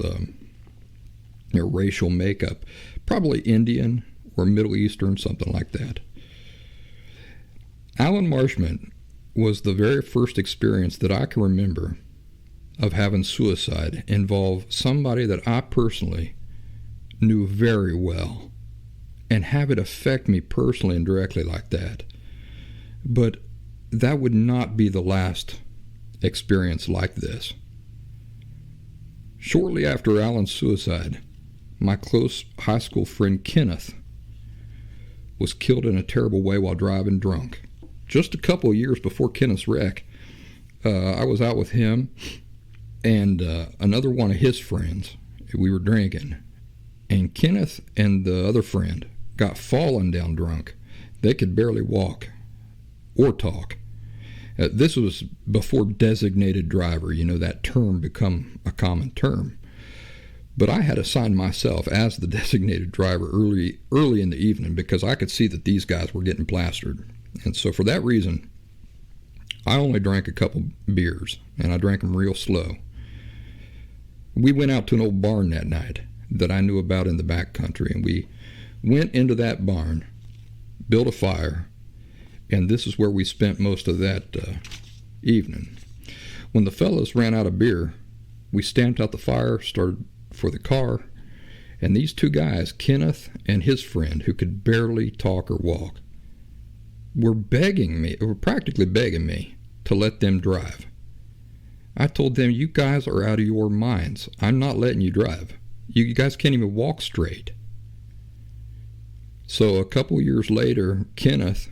racial makeup, probably Indian or Middle Eastern, something like that. Alan Marshman was the very first experience that I can remember of having suicide involve somebody that I personally knew very well, and have it affect me personally and directly like that. But that would not be the last experience like this. Shortly after Alan's suicide, my close high school friend Kenneth was killed in a terrible way while driving drunk. Just a couple of years before Kenneth's wreck, I was out with him and another one of his friends. We were drinking, and Kenneth and the other friend got fallen down drunk. They could barely walk or talk. This was before designated driver, that term become a common term. But I had assigned myself as the designated driver early in the evening because I could see that these guys were getting plastered. And so for that reason, I only drank a couple beers, and I drank them real slow. We went out to an old barn that night that I knew about in the back country, and we went into that barn, built a fire, and this is where we spent most of that evening. When the fellows ran out of beer, we stamped out the fire, started for the car, and these two guys, Kenneth and his friend, who could barely talk or walk, were practically begging me to let them drive. I told them, you guys are out of your minds. I'm not letting you drive. You guys can't even walk straight. So a couple years later, Kenneth,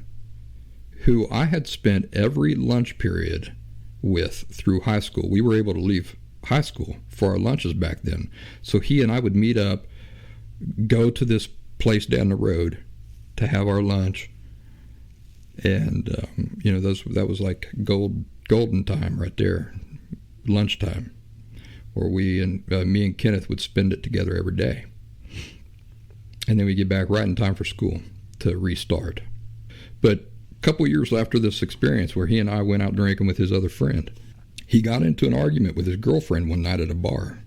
who I had spent every lunch period with through high school, we were able to leave high school for our lunches back then. So he and I would meet up, go to this place down the road to have our lunch. And, that was like golden time right there, lunchtime, where me and Kenneth would spend it together every day. And then we get back right in time for school to restart. But a couple years after this experience where he and I went out drinking with his other friend, he got into an argument with his girlfriend one night at a bar.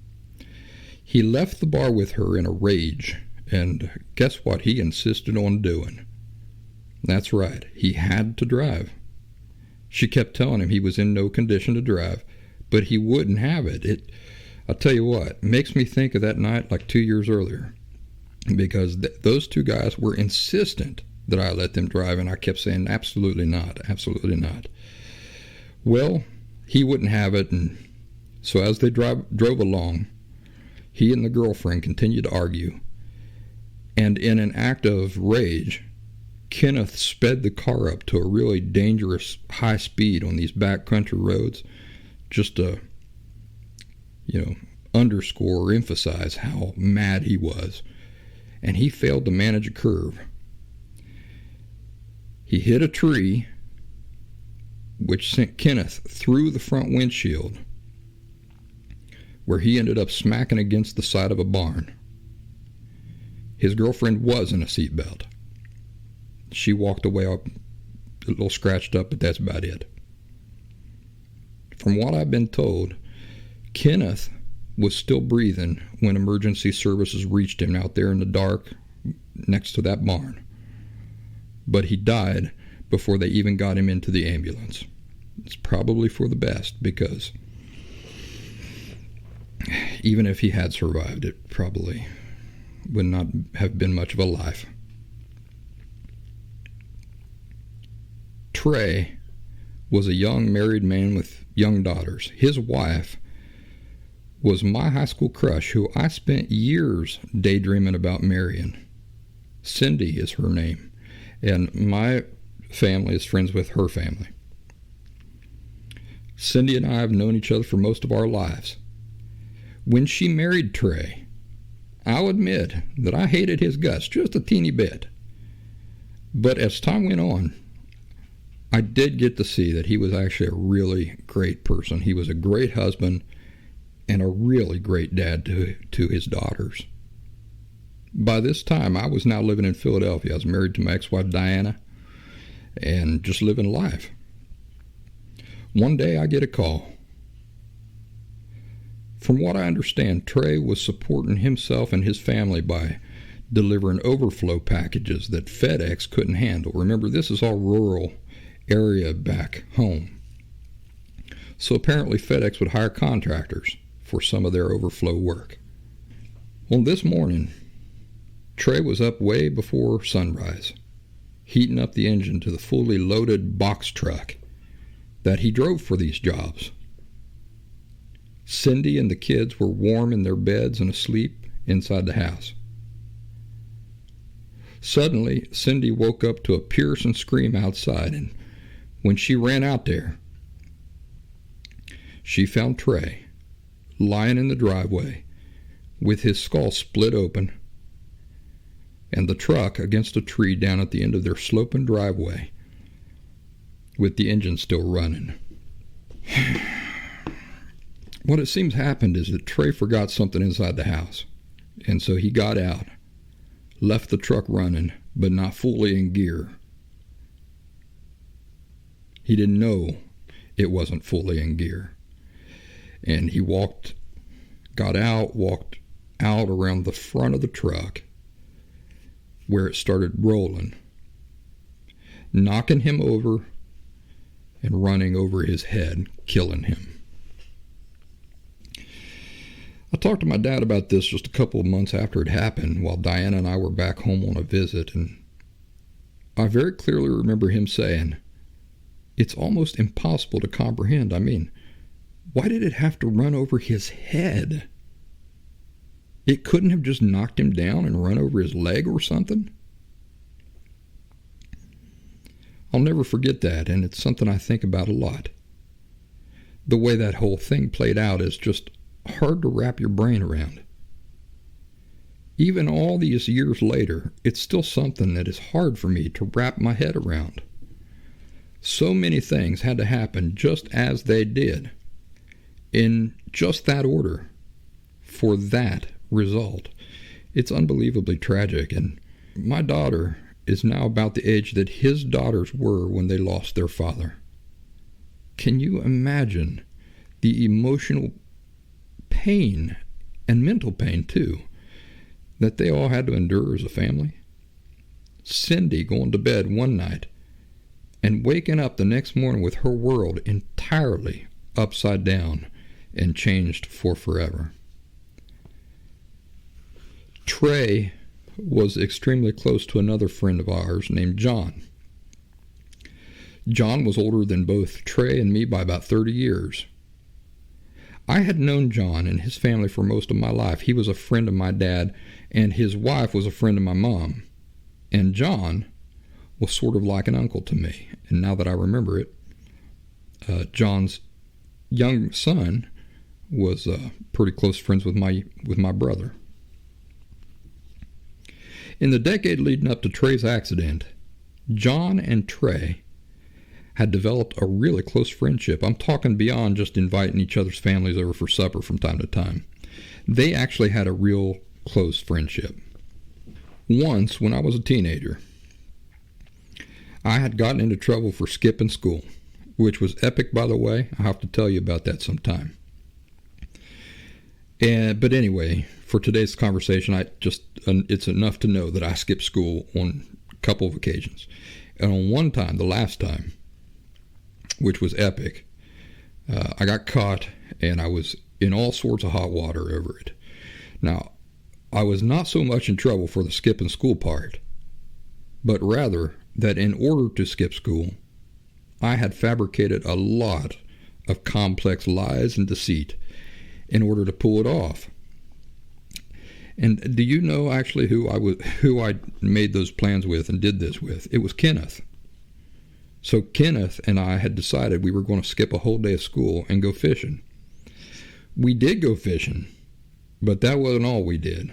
He left the bar with her in a rage, and guess what he insisted on doing? That's right, he had to drive. She kept telling him he was in no condition to drive, but he wouldn't have it. I'll tell you what, it makes me think of that night like 2 years earlier, because those two guys were insistent that I let them drive, and I kept saying, absolutely not, absolutely not. Well, he wouldn't have it, and so as they drove along, he and the girlfriend continued to argue, and in an act of rage, Kenneth sped the car up to a really dangerous high speed on these backcountry roads, just to, underscore or emphasize how mad he was. And he failed to manage a curve. He hit a tree, which sent Kenneth through the front windshield, where he ended up smacking against the side of a barn. His girlfriend was in a seatbelt. She walked away a little scratched up, but that's about it. From what I've been told, Kenneth was still breathing when emergency services reached him out there in the dark next to that barn. But he died before they even got him into the ambulance. It's probably for the best, because even if he had survived, it probably would not have been much of a life. Trey was a young married man with young daughters. His wife was my high school crush, who I spent years daydreaming about marrying. Cindy is her name, and my family is friends with her family. Cindy and I have known each other for most of our lives. When she married Trey, I'll admit that I hated his guts just a teeny bit. But as time went on, I did get to see that he was actually a really great person. He was a great husband and a really great dad to his daughters. By this time, I was now living in Philadelphia. I was married to my ex-wife, Diana, and just living life. One day, I get a call. From what I understand, Trey was supporting himself and his family by delivering overflow packages that FedEx couldn't handle. Remember, this is all rural area back home. So apparently FedEx would hire contractors for some of their overflow work. Well, this morning, Trey was up way before sunrise, heating up the engine to the fully loaded box truck that he drove for these jobs. Cindy and the kids were warm in their beds and asleep inside the house. Suddenly, Cindy woke up to a piercing scream outside, and when she ran out there, she found Trey lying in the driveway with his skull split open and the truck against a tree down at the end of their sloping driveway with the engine still running. What it seems happened is that Trey forgot something inside the house, and so he got out, left the truck running, but not fully in gear. He didn't know it wasn't fully in gear. And he walked out around the front of the truck where it started rolling, knocking him over and running over his head, killing him. I talked to my dad about this just a couple of months after it happened while Diana and I were back home on a visit, and I very clearly remember him saying, "It's almost impossible to comprehend. I mean, why did it have to run over his head? It couldn't have just knocked him down and run over his leg or something?" I'll never forget that, and it's something I think about a lot. The way that whole thing played out is just hard to wrap your brain around. Even all these years later, it's still something that is hard for me to wrap my head around. So many things had to happen just as they did, in just that order, for that result. It's unbelievably tragic, and my daughter is now about the age that his daughters were when they lost their father. Can you imagine the emotional pain, and mental pain too, that they all had to endure as a family? Cindy going to bed one night and waking up the next morning with her world entirely upside down and changed for forever. Trey was extremely close to another friend of ours named John. John was older than both Trey and me by about 30 years. I had known John and his family for most of my life. He was a friend of my dad, and his wife was a friend of my mom. And John was sort of like an uncle to me. And now that I remember it, John's young son was pretty close friends with my brother. In the decade leading up to Trey's accident, John and Trey had developed a really close friendship. I'm talking beyond just inviting each other's families over for supper from time to time. They actually had a real close friendship. Once, when I was a teenager, I had gotten into trouble for skipping school, which was epic, by the way. I'll have to tell you about that sometime. But anyway, for today's conversation, it's enough to know that I skipped school on a couple of occasions. And on one time, the last time, which was epic, I got caught and I was in all sorts of hot water over it. Now, I was not so much in trouble for the skipping school part, but rather that in order to skip school, I had fabricated a lot of complex lies and deceit in order to pull it off. And do you know actually who I made those plans with and did this with? It was Kenneth. So Kenneth and I had decided we were going to skip a whole day of school and go fishing. We did go fishing, but that wasn't all we did.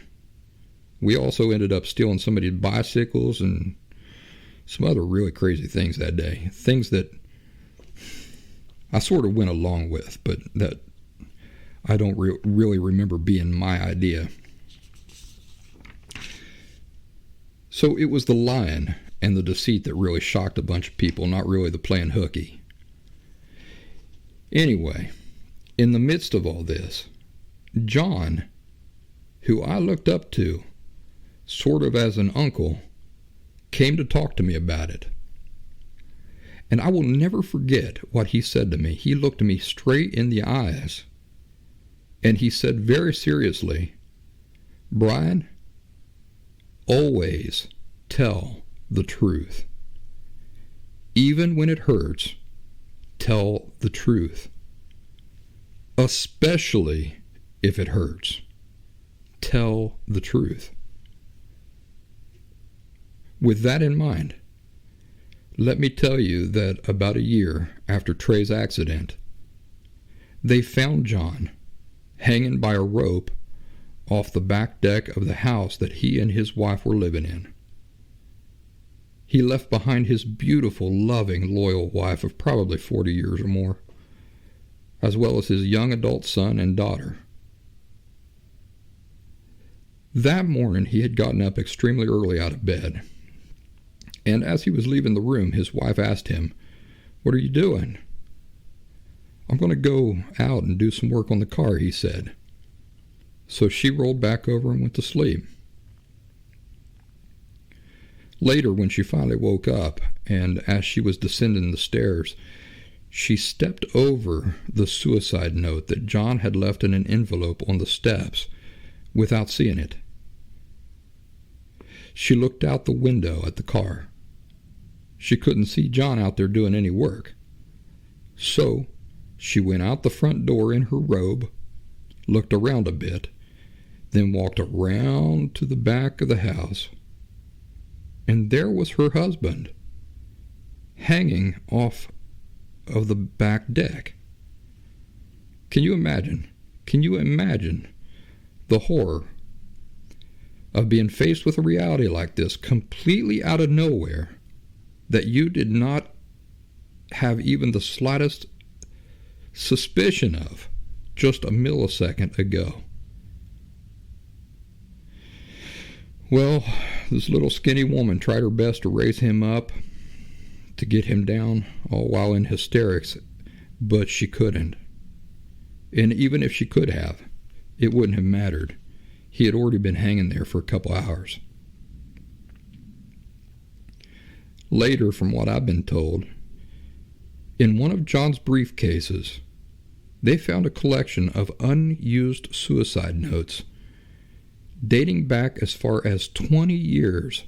We also ended up stealing somebody's bicycles and some other really crazy things that day. Things that I sort of went along with, but that I don't really remember being my idea. So it was the lying and the deceit that really shocked a bunch of people, not really the playing hooky. Anyway, in the midst of all this, John, who I looked up to sort of as an uncle, came to talk to me about it. And I will never forget what he said to me. He looked me straight in the eyes, and he said very seriously, "Brian, always tell the truth. Even when it hurts, tell the truth. Especially if it hurts, tell the truth." With that in mind, let me tell you that about a year after Trey's accident, they found John hanging by a rope off the back deck of the house that he and his wife were living in. He left behind his beautiful, loving, loyal wife of probably 40 years or more, as well as his young adult son and daughter. That morning he had gotten up extremely early out of bed, and as he was leaving the room, his wife asked him, "What are you doing?" "I'm going to go out and do some work on the car," he said. So she rolled back over and went to sleep. Later, when she finally woke up, and as she was descending the stairs, she stepped over the suicide note that John had left in an envelope on the steps without seeing it. She looked out the window at the car. She couldn't see John out there doing any work. So she went out the front door in her robe, looked around a bit, then walked around to the back of the house. And there was her husband, hanging off of the back deck. Can you imagine? Can you imagine the horror of being faced with a reality like this, completely out of nowhere, that you did not have even the slightest suspicion of just a millisecond ago? Well, this little skinny woman tried her best to raise him up, to get him down, all while in hysterics, but she couldn't. And even if she could have, it wouldn't have mattered. He had already been hanging there for a couple hours. Later, from what I've been told, in one of John's briefcases, they found a collection of unused suicide notes dating back as far as 20 years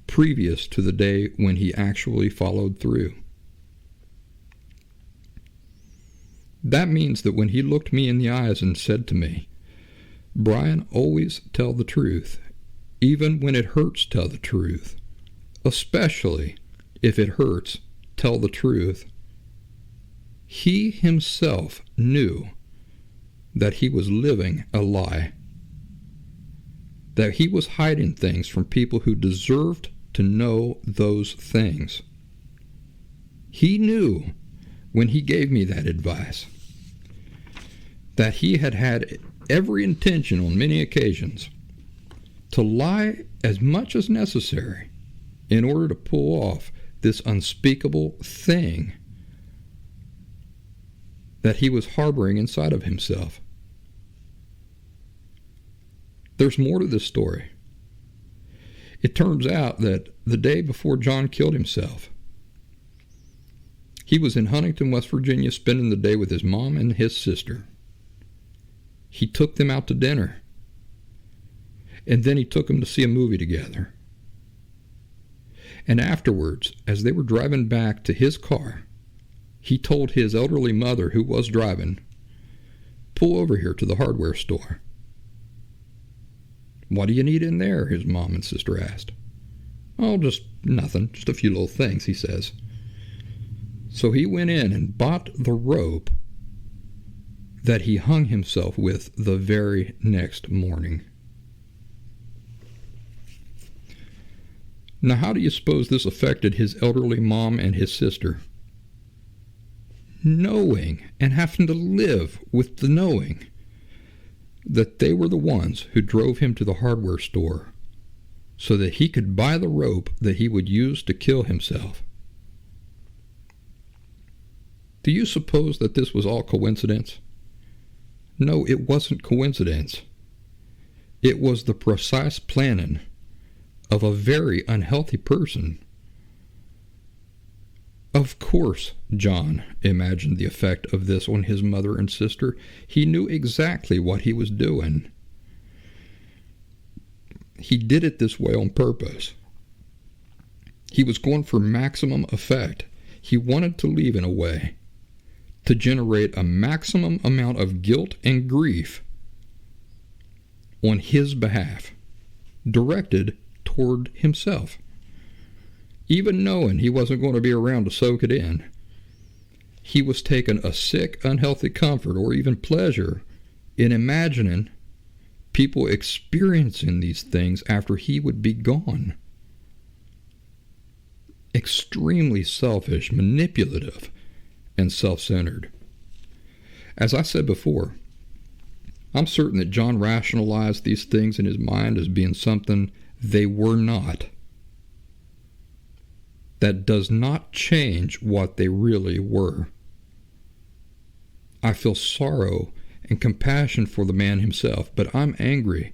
previous to the day when he actually followed through. That means that when he looked me in the eyes and said to me, "Brian, always tell the truth, even when it hurts, tell the truth. Especially if it hurts, tell the truth," he himself knew that he was living a lie, that he was hiding things from people who deserved to know those things. He knew when he gave me that advice that he had had every intention on many occasions to lie as much as necessary in order to pull off this unspeakable thing that he was harboring inside of himself. There's more to this story. It turns out that the day before John killed himself, he was in Huntington, West Virginia, spending the day with his mom and his sister. He took them out to dinner, and then he took them to see a movie together. And afterwards, as they were driving back to his car, he told his elderly mother, who was driving, "Pull over here to the hardware store." "What do you need in there?" his mom and sister asked. "Oh, just nothing, just a few little things," he says. So he went in and bought the rope that he hung himself with the very next morning. Now, how do you suppose this affected his elderly mom and his sister? Knowing and having to live with the knowing that they were the ones who drove him to the hardware store so that he could buy the rope that he would use to kill himself. Do you suppose that this was all coincidence? No, it wasn't coincidence. It was the precise planning of a very unhealthy person. Of course, John imagined the effect of this on his mother and sister. He knew exactly what he was doing. He did it this way on purpose. He was going for maximum effect. He wanted to leave in a way to generate a maximum amount of guilt and grief on his behalf, directed toward himself. Even knowing he wasn't going to be around to soak it in, he was taking a sick, unhealthy comfort or even pleasure in imagining people experiencing these things after he would be gone. Extremely selfish, manipulative, and self-centered. As I said before, I'm certain that John rationalized these things in his mind as being something they were not. that does not change what they really were. I feel sorrow and compassion for the man himself, but I'm angry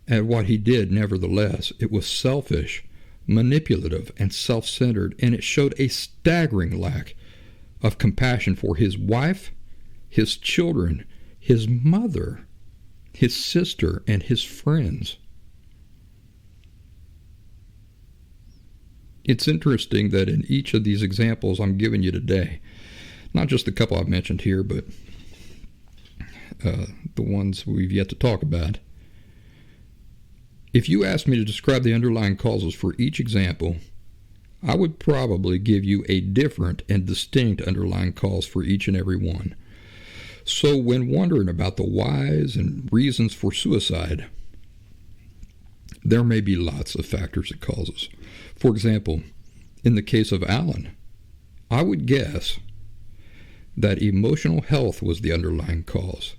at what he did nevertheless. It was selfish, manipulative, and self-centered, and it showed a staggering lack of compassion for his wife, his children, his mother, his sister, and his friends. It's interesting that in each of these examples I'm giving you today, not just the couple I've mentioned here, but the ones we've yet to talk about, if you asked me to describe the underlying causes for each example, I would probably give you a different and distinct underlying cause for each and every one. So when wondering about the whys and reasons for suicide, there may be lots of factors that causes. For example, in the case of Alan, I would guess that emotional health was the underlying cause.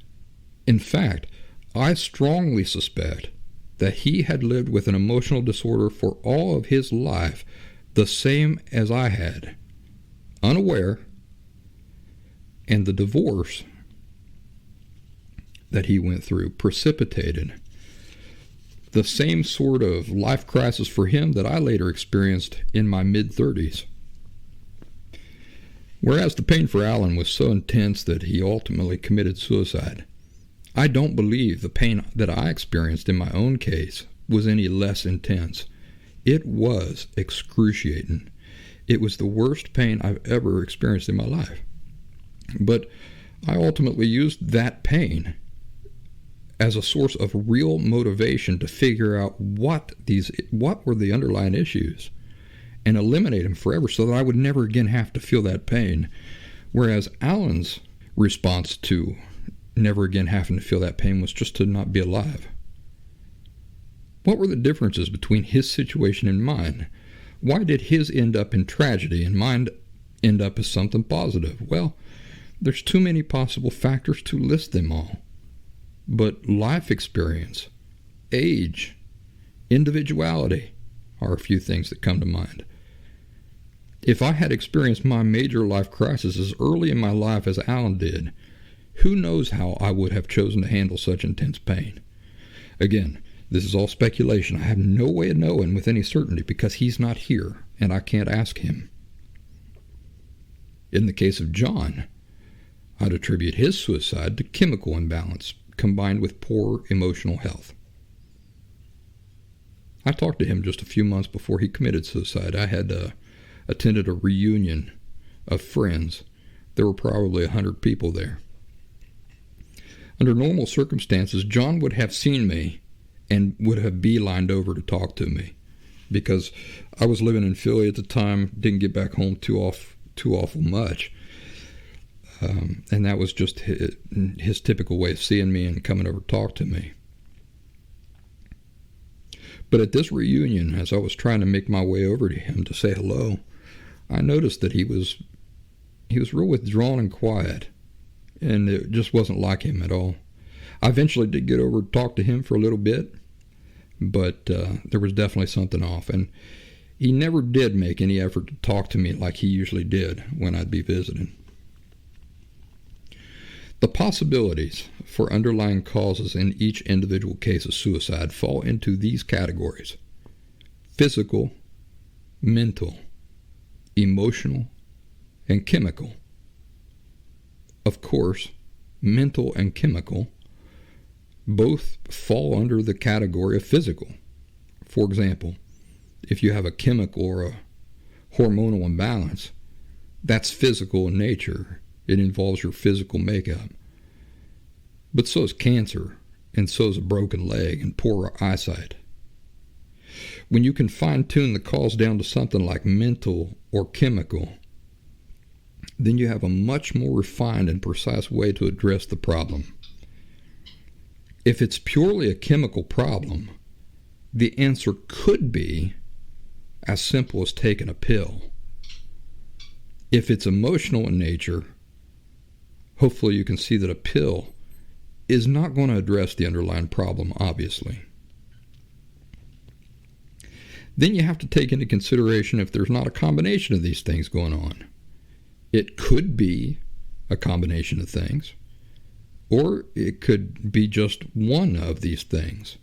In fact, I strongly suspect that he had lived with an emotional disorder for all of his life, the same as I had, unaware, and the divorce that he went through precipitated the same sort of life crisis for him that I later experienced in my mid-30s. Whereas the pain for Alan was so intense that he ultimately committed suicide, I don't believe the pain that I experienced in my own case was any less intense. It was excruciating. It was the worst pain I've ever experienced in my life. But I ultimately used that pain as a source of real motivation to figure out what were the underlying issues and eliminate them forever so that I would never again have to feel that pain. Whereas Alan's response to never again having to feel that pain was just to not be alive. What were the differences between his situation and mine? Why did his end up in tragedy and mine end up as something positive? Well, there's too many possible factors to list them all. But life experience, age, individuality are a few things that come to mind. If I had experienced my major life crisis as early in my life as Alan did, who knows how I would have chosen to handle such intense pain? Again, this is all speculation. I have no way of knowing with any certainty because he's not here and I can't ask him. In the case of John, I'd attribute his suicide to chemical imbalance combined with poor emotional health. I talked to him just a few months before he committed suicide. I had attended a reunion of friends. There were probably 100 people there. Under normal circumstances, John would have seen me and would have beelined over to talk to me because I was living in Philly at the time, didn't get back home too awful much. And that was just his typical way of seeing me and coming over to talk to me. But at this reunion, as I was trying to make my way over to him to say hello, I noticed that he was real withdrawn and quiet, and it just wasn't like him at all. I eventually did get over to talk to him for a little bit, but there was definitely something off, and he never did make any effort to talk to me like he usually did when I'd be visiting. The possibilities for underlying causes in each individual case of suicide fall into these categories: physical, mental, emotional, and chemical. Of course, mental and chemical both fall under the category of physical. For example, if you have a chemical or a hormonal imbalance, that's physical in nature. It involves your physical makeup. But so is cancer, and so is a broken leg and poor eyesight. When you can fine-tune the cause down to something like mental or chemical, then you have a much more refined and precise way to address the problem. If it's purely a chemical problem, the answer could be as simple as taking a pill. If it's emotional in nature, hopefully you can see that a pill is not going to address the underlying problem, obviously. then you have to take into consideration if there's not a combination of these things going on. It could be a combination of things, or it could be just one of these things.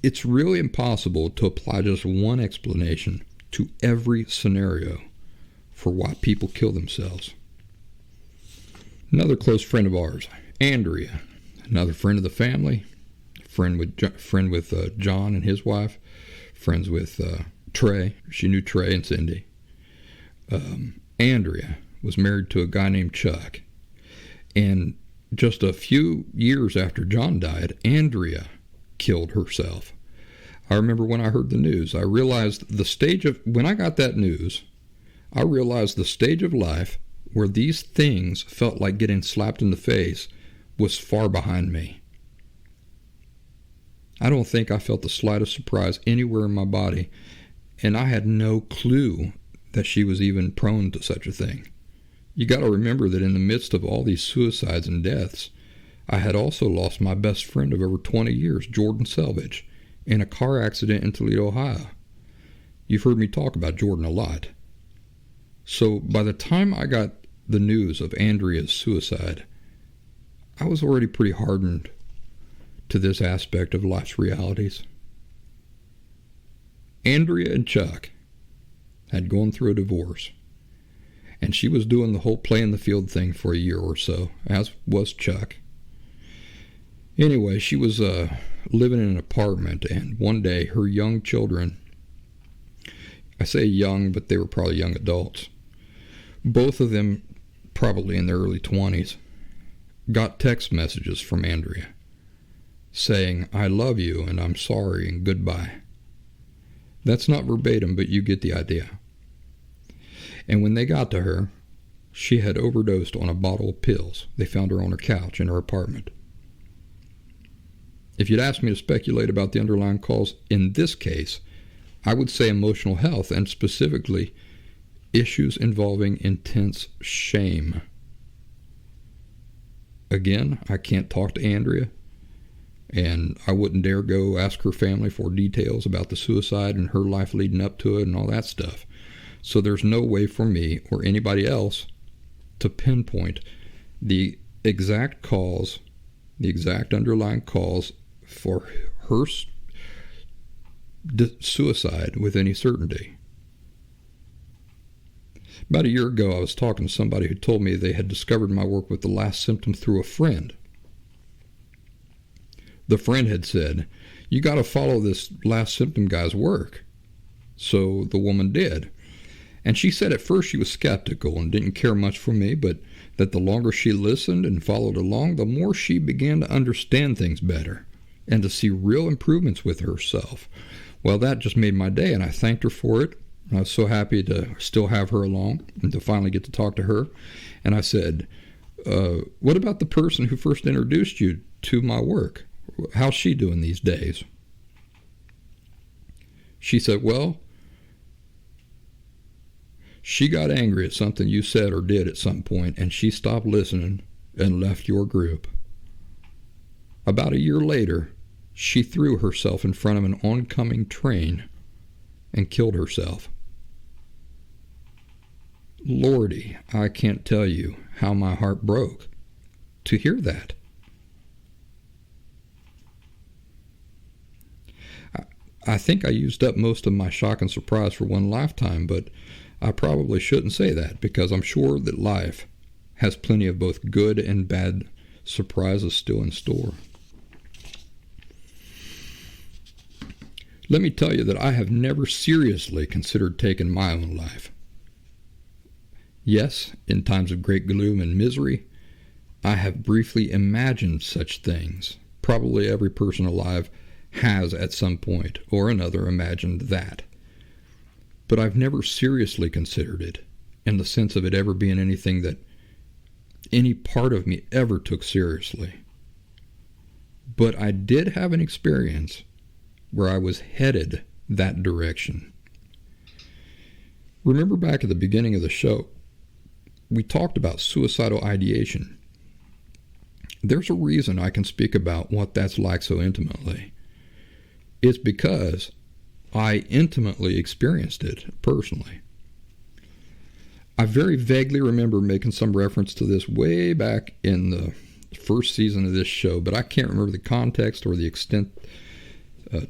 It's really impossible to apply just one explanation to every scenario for why people kill themselves. Another close friend of ours, Andrea, another friend of the family, friend with John and his wife, friends with Trey. She knew Trey and Cindy. Andrea was married to a guy named Chuck. And just a few years after John died, Andrea killed herself. I remember when I heard the news, I realized when I got that news, I realized the stage of life where these things felt like getting slapped in the face was far behind me. I don't think I felt the slightest surprise anywhere in my body, and I had no clue that she was even prone to such a thing. You got to remember that in the midst of all these suicides and deaths, I had also lost my best friend of over 20 years, Jordan Selvage, in a car accident in Toledo, Ohio. You've heard me talk about Jordan a lot. So by the time I got the news of Andrea's suicide, I was already pretty hardened to this aspect of life's realities. Andrea and Chuck had gone through a divorce, and she was doing the whole play in the field thing for a year or so, as was Chuck. Anyway, she was living in an apartment, and one day her young children, I say young, but they were probably young adults, both of them probably in their early 20s, got text messages from Andrea saying, "I love you and I'm sorry and goodbye." That's not verbatim, but you get the idea. And when they got to her, she had overdosed on a bottle of pills. They found her on her couch in her apartment. If you'd asked me to speculate about the underlying cause in this case, I would say emotional health, and specifically issues involving intense shame. Again, I can't talk to Andrea, and I wouldn't dare go ask her family for details about the suicide and her life leading up to it and all that stuff. So there's no way for me or anybody else to pinpoint the exact cause, the exact underlying cause for her suicide with any certainty. About a year ago, I was talking to somebody who told me they had discovered my work with the last symptom through a friend. The friend had said, "You got to follow this last symptom guy's work." So the woman did. And she said at first she was skeptical and didn't care much for me, but that the longer she listened and followed along, the more she began to understand things better and to see real improvements with herself. Well, that just made my day, and I thanked her for it. I was so happy to still have her along and to finally get to talk to her. And I said, what about the person who first introduced you to my work? How's she doing these days? She said, well, she got angry at something you said or did at some point, and she stopped listening and left your group. About a year later, she threw herself in front of an oncoming train and killed herself. Lordy, I can't tell you how my heart broke to hear that. I think I used up most of my shock and surprise for one lifetime, but I probably shouldn't say that, because I'm sure that life has plenty of both good and bad surprises still in store. Let me tell you that I have never seriously considered taking my own life. Yes, in times of great gloom and misery, I have briefly imagined such things. Probably every person alive has at some point or another imagined that. But I've never seriously considered it, in the sense of it ever being anything that any part of me ever took seriously. But I did have an experience where I was headed that direction. Remember back at the beginning of the show, we talked about suicidal ideation. There's a reason I can speak about what that's like so intimately. It's because I intimately experienced it personally. I very vaguely remember making some reference to this way back in the first season of this show, but I can't remember the context or the extent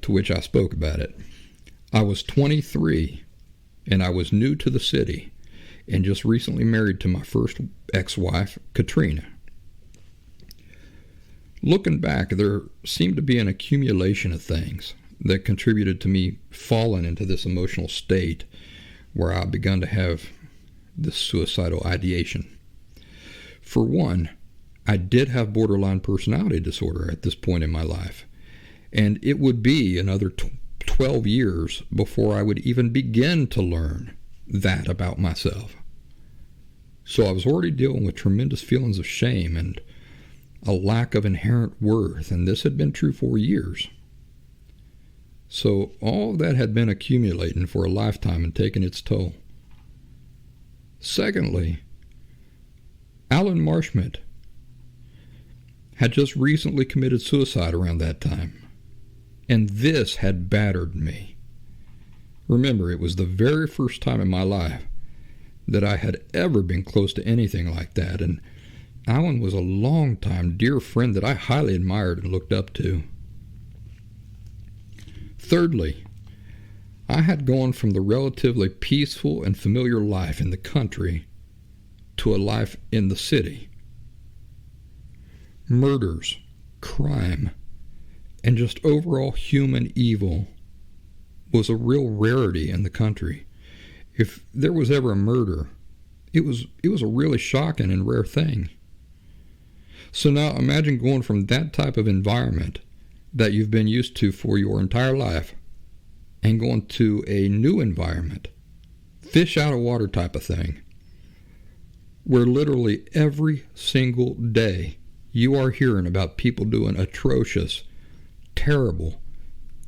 to which I spoke about it. I was 23, and I was new to the city, and just recently married to my first ex-wife, Katrina. Looking back, there seemed to be an accumulation of things that contributed to me falling into this emotional state where I begun to have this suicidal ideation. For one, I did have borderline personality disorder at this point in my life, and it would be another 12 years before I would even begin to learn that about myself. So I was already dealing with tremendous feelings of shame and a lack of inherent worth, and this had been true for years. So all of that had been accumulating for a lifetime and taking its toll. Secondly, Alan Marshman had just recently committed suicide around that time, and this had battered me. Remember, it was the very first time in my life that I had ever been close to anything like that, and Alan was a long-time dear friend that I highly admired and looked up to. Thirdly, I had gone from the relatively peaceful and familiar life in the country to a life in the city. Murders, crime, and just overall human evil was a real rarity in the country. If there was ever a murder, it was a really shocking and rare thing. So now imagine going from that type of environment that you've been used to for your entire life and going to a new environment, fish out of water type of thing, where literally every single day you are hearing about people doing atrocious, terrible,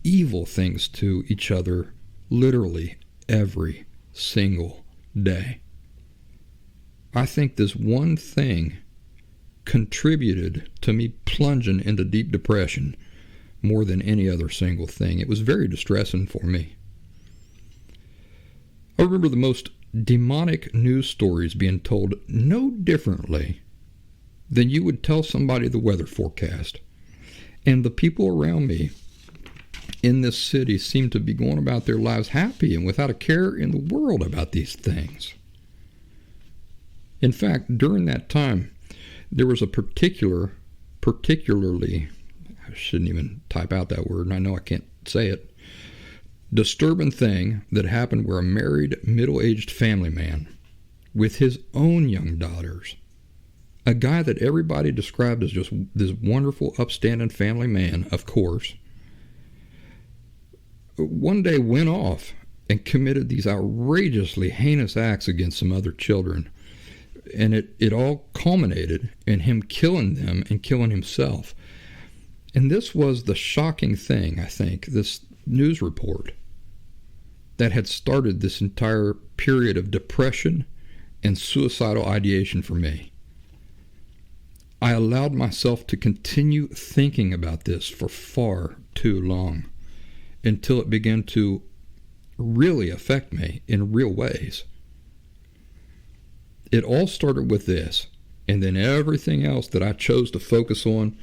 evil things to each other literally every single day. I think this one thing contributed to me plunging into deep depression more than any other single thing. It was very distressing for me. I remember the most demonic news stories being told no differently than you would tell somebody the weather forecast. And the people around me in this city seemed to be going about their lives happy and without a care in the world about these things. In fact, during that time, there was a particularly, I shouldn't even type out that word, and I know I can't say it, disturbing thing that happened where a married, middle-aged family man with his own young daughters, a guy that everybody described as just this wonderful, upstanding family man, of course, one day went off and committed these outrageously heinous acts against some other children. And it all culminated in him killing them and killing himself. And this was the shocking thing, I think, this news report that had started this entire period of depression and suicidal ideation for me. I allowed myself to continue thinking about this for far too long until it began to really affect me in real ways. It all started with this, and then everything else that I chose to focus on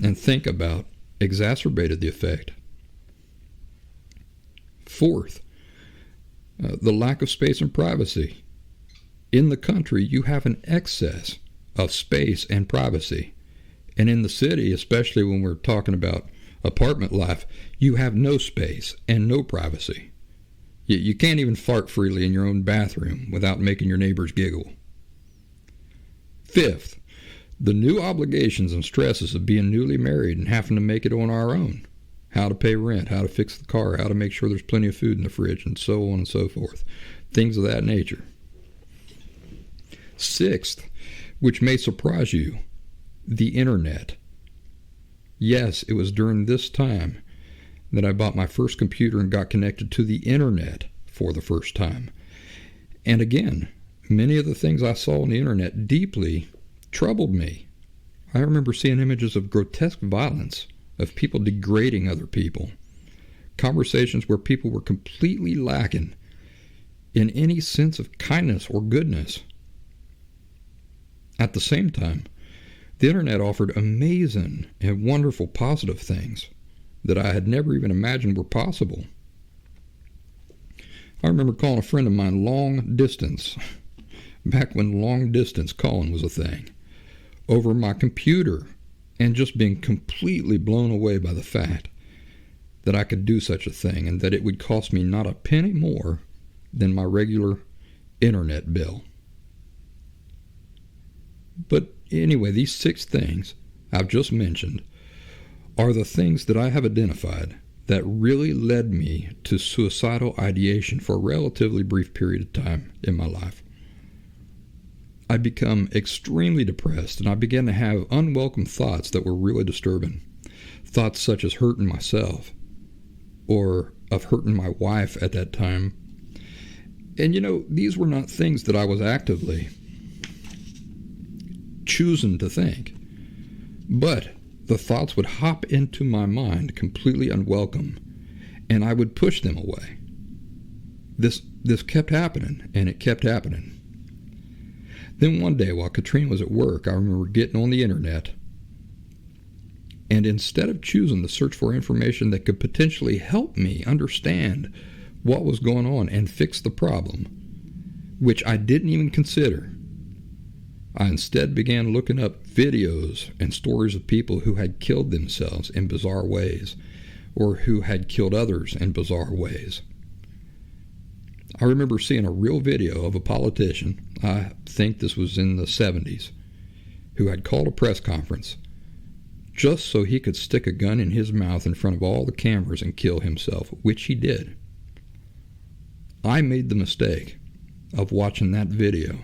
and think about exacerbated the effect. Fourth, the lack of space and privacy. In the country, you have an excess of space and privacy. And in the city, especially when we're talking about apartment life, you have no space and no privacy. You can't even fart freely in your own bathroom without making your neighbors giggle. Fifth, the new obligations and stresses of being newly married and having to make it on our own. How to pay rent, how to fix the car, how to make sure there's plenty of food in the fridge, and so on and so forth. Things of that nature. Sixth, which may surprise you, the internet. Yes, it was during this time that I bought my first computer and got connected to the internet for the first time. And again, many of the things I saw on the internet deeply troubled me. I remember seeing images of grotesque violence, of people degrading other people, conversations where people were completely lacking in any sense of kindness or goodness. At the same time, the internet offered amazing and wonderful positive things that I had never even imagined were possible. I remember calling a friend of mine long distance, back when long distance calling was a thing, over my computer, and just being completely blown away by the fact that I could do such a thing and that it would cost me not a penny more than my regular internet bill. But anyway, these 6 things I've just mentioned are the things that I have identified that really led me to suicidal ideation for a relatively brief period of time in my life. I become extremely depressed, and I began to have unwelcome thoughts that were really disturbing. Thoughts such as hurting myself, or of hurting my wife at that time. And these were not things that I was actively choosing to think. But the thoughts would hop into my mind completely unwelcome, and I would push them away. This kept happening, and it kept happening. Then one day, while Katrina was at work, I remember getting on the internet, and instead of choosing to search for information that could potentially help me understand what was going on and fix the problem, which I didn't even consider, I instead began looking up videos and stories of people who had killed themselves in bizarre ways, or who had killed others in bizarre ways. I remember seeing a real video of a politician, I think this was in the 70s, who had called a press conference just so he could stick a gun in his mouth in front of all the cameras and kill himself, which he did. I made the mistake of watching that video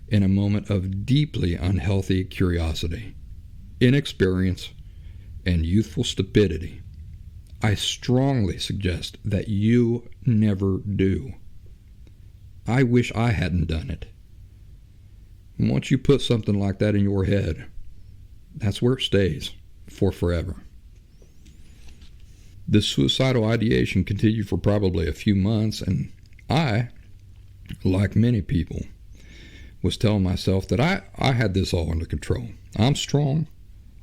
in a moment of deeply unhealthy curiosity, inexperience, and youthful stupidity. I strongly suggest that you never do. I wish I hadn't done it. Once you put something like that in your head, that's where it stays for forever. This suicidal ideation continued for probably a few months, and I, like many people, was telling myself that I had this all under control. I'm strong.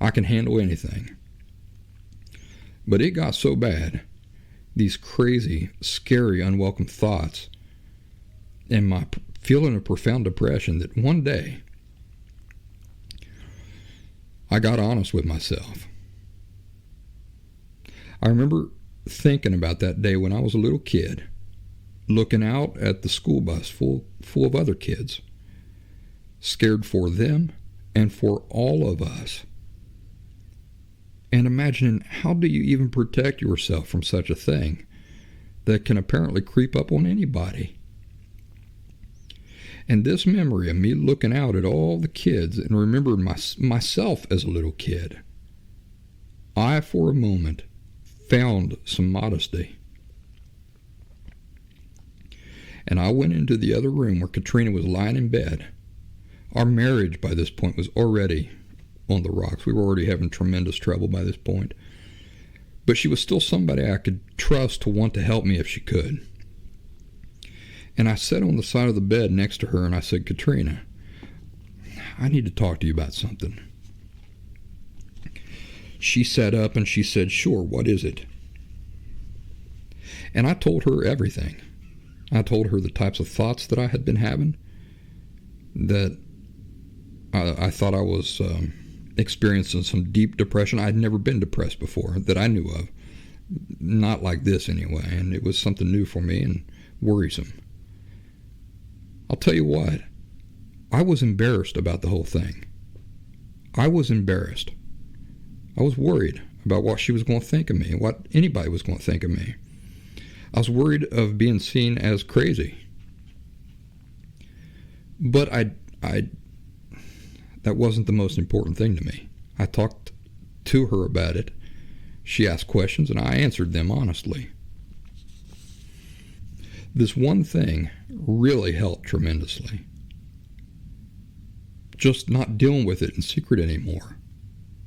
I can handle anything. But it got so bad, these crazy, scary, unwelcome thoughts, and my feeling of profound depression, that one day I got honest with myself. I remember thinking about that day when I was a little kid, looking out at the school bus full of other kids, scared for them and for all of us. And imagining, how do you even protect yourself from such a thing that can apparently creep up on anybody? And this memory of me looking out at all the kids and remembering myself as a little kid, I, for a moment, found some modesty. And I went into the other room where Katrina was lying in bed. Our marriage by this point was already on the rocks. We were already having tremendous trouble by this point. But she was still somebody I could trust to want to help me if she could. And I sat on the side of the bed next to her and I said, Katrina, I need to talk to you about something. She sat up and she said, sure, what is it? And I told her everything. I told her the types of thoughts that I had been having, that I thought I was experiencing some deep depression. I'd never been depressed before that I knew of. Not like this anyway, and it was something new for me and worrisome. I'll tell you what, I was embarrassed about the whole thing. I was embarrassed. I was worried about what she was going to think of me, what anybody was going to think of me. I was worried of being seen as crazy. But that wasn't the most important thing to me. I talked to her about it. She asked questions and I answered them honestly. This one thing really helped tremendously. Just not dealing with it in secret anymore.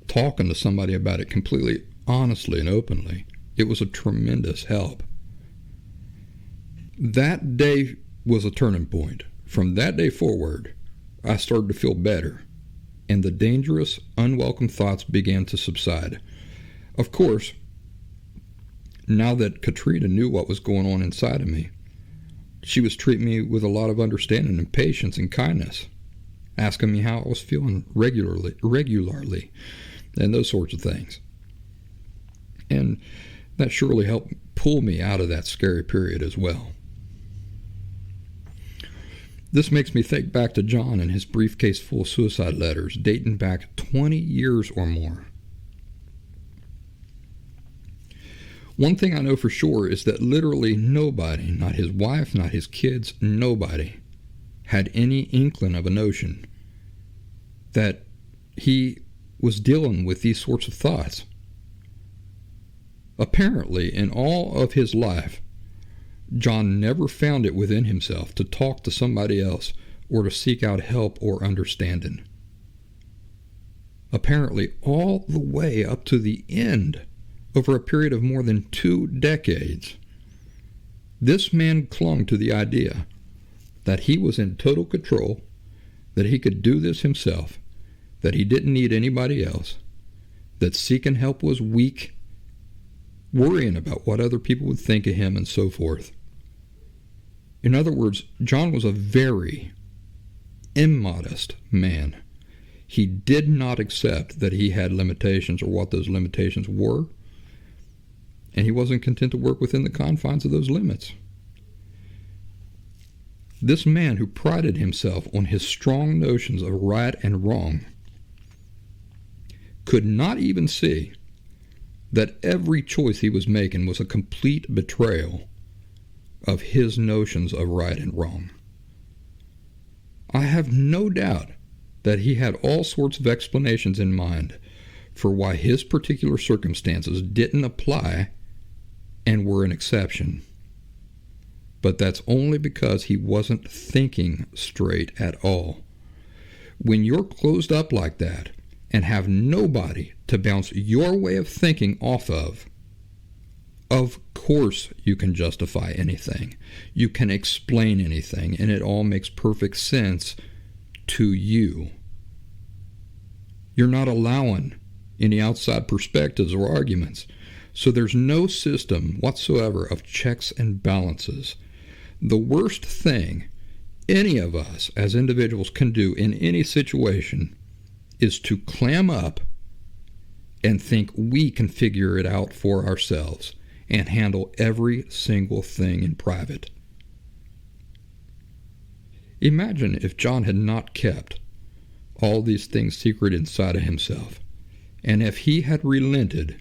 Talking to somebody about it completely honestly and openly. It was a tremendous help. That day was a turning point. From that day forward, I started to feel better, and the dangerous, unwelcome thoughts began to subside. Of course, now that Katrina knew what was going on inside of me, she was treating me with a lot of understanding and patience and kindness, asking me how I was feeling regularly, and those sorts of things. And that surely helped pull me out of that scary period as well. This makes me think back to John and his briefcase full of suicide letters dating back 20 years or more. One thing I know for sure is that literally nobody, not his wife, not his kids, nobody, had any inkling of a notion that he was dealing with these sorts of thoughts. Apparently, in all of his life, John never found it within himself to talk to somebody else or to seek out help or understanding. Apparently, all the way up to the end, over a period of more than 2 decades, this man clung to the idea that he was in total control, that he could do this himself, that he didn't need anybody else, that seeking help was weak, worrying about what other people would think of him, and so forth. In other words, John was a very immodest man. He did not accept that he had limitations or what those limitations were, and he wasn't content to work within the confines of those limits. This man who prided himself on his strong notions of right and wrong could not even see that every choice he was making was a complete betrayal of his notions of right and wrong. I have no doubt that he had all sorts of explanations in mind for why his particular circumstances didn't apply and were an exception. But that's only because he wasn't thinking straight at all. When you're closed up like that and have nobody to bounce your way of thinking off of course you can justify anything. You can explain anything, and it all makes perfect sense to you. You're not allowing any outside perspectives or arguments. So there's no system whatsoever of checks and balances. The worst thing any of us as individuals can do in any situation is to clam up and think we can figure it out for ourselves and handle every single thing in private. Imagine if John had not kept all these things secret inside of himself, and if he had relented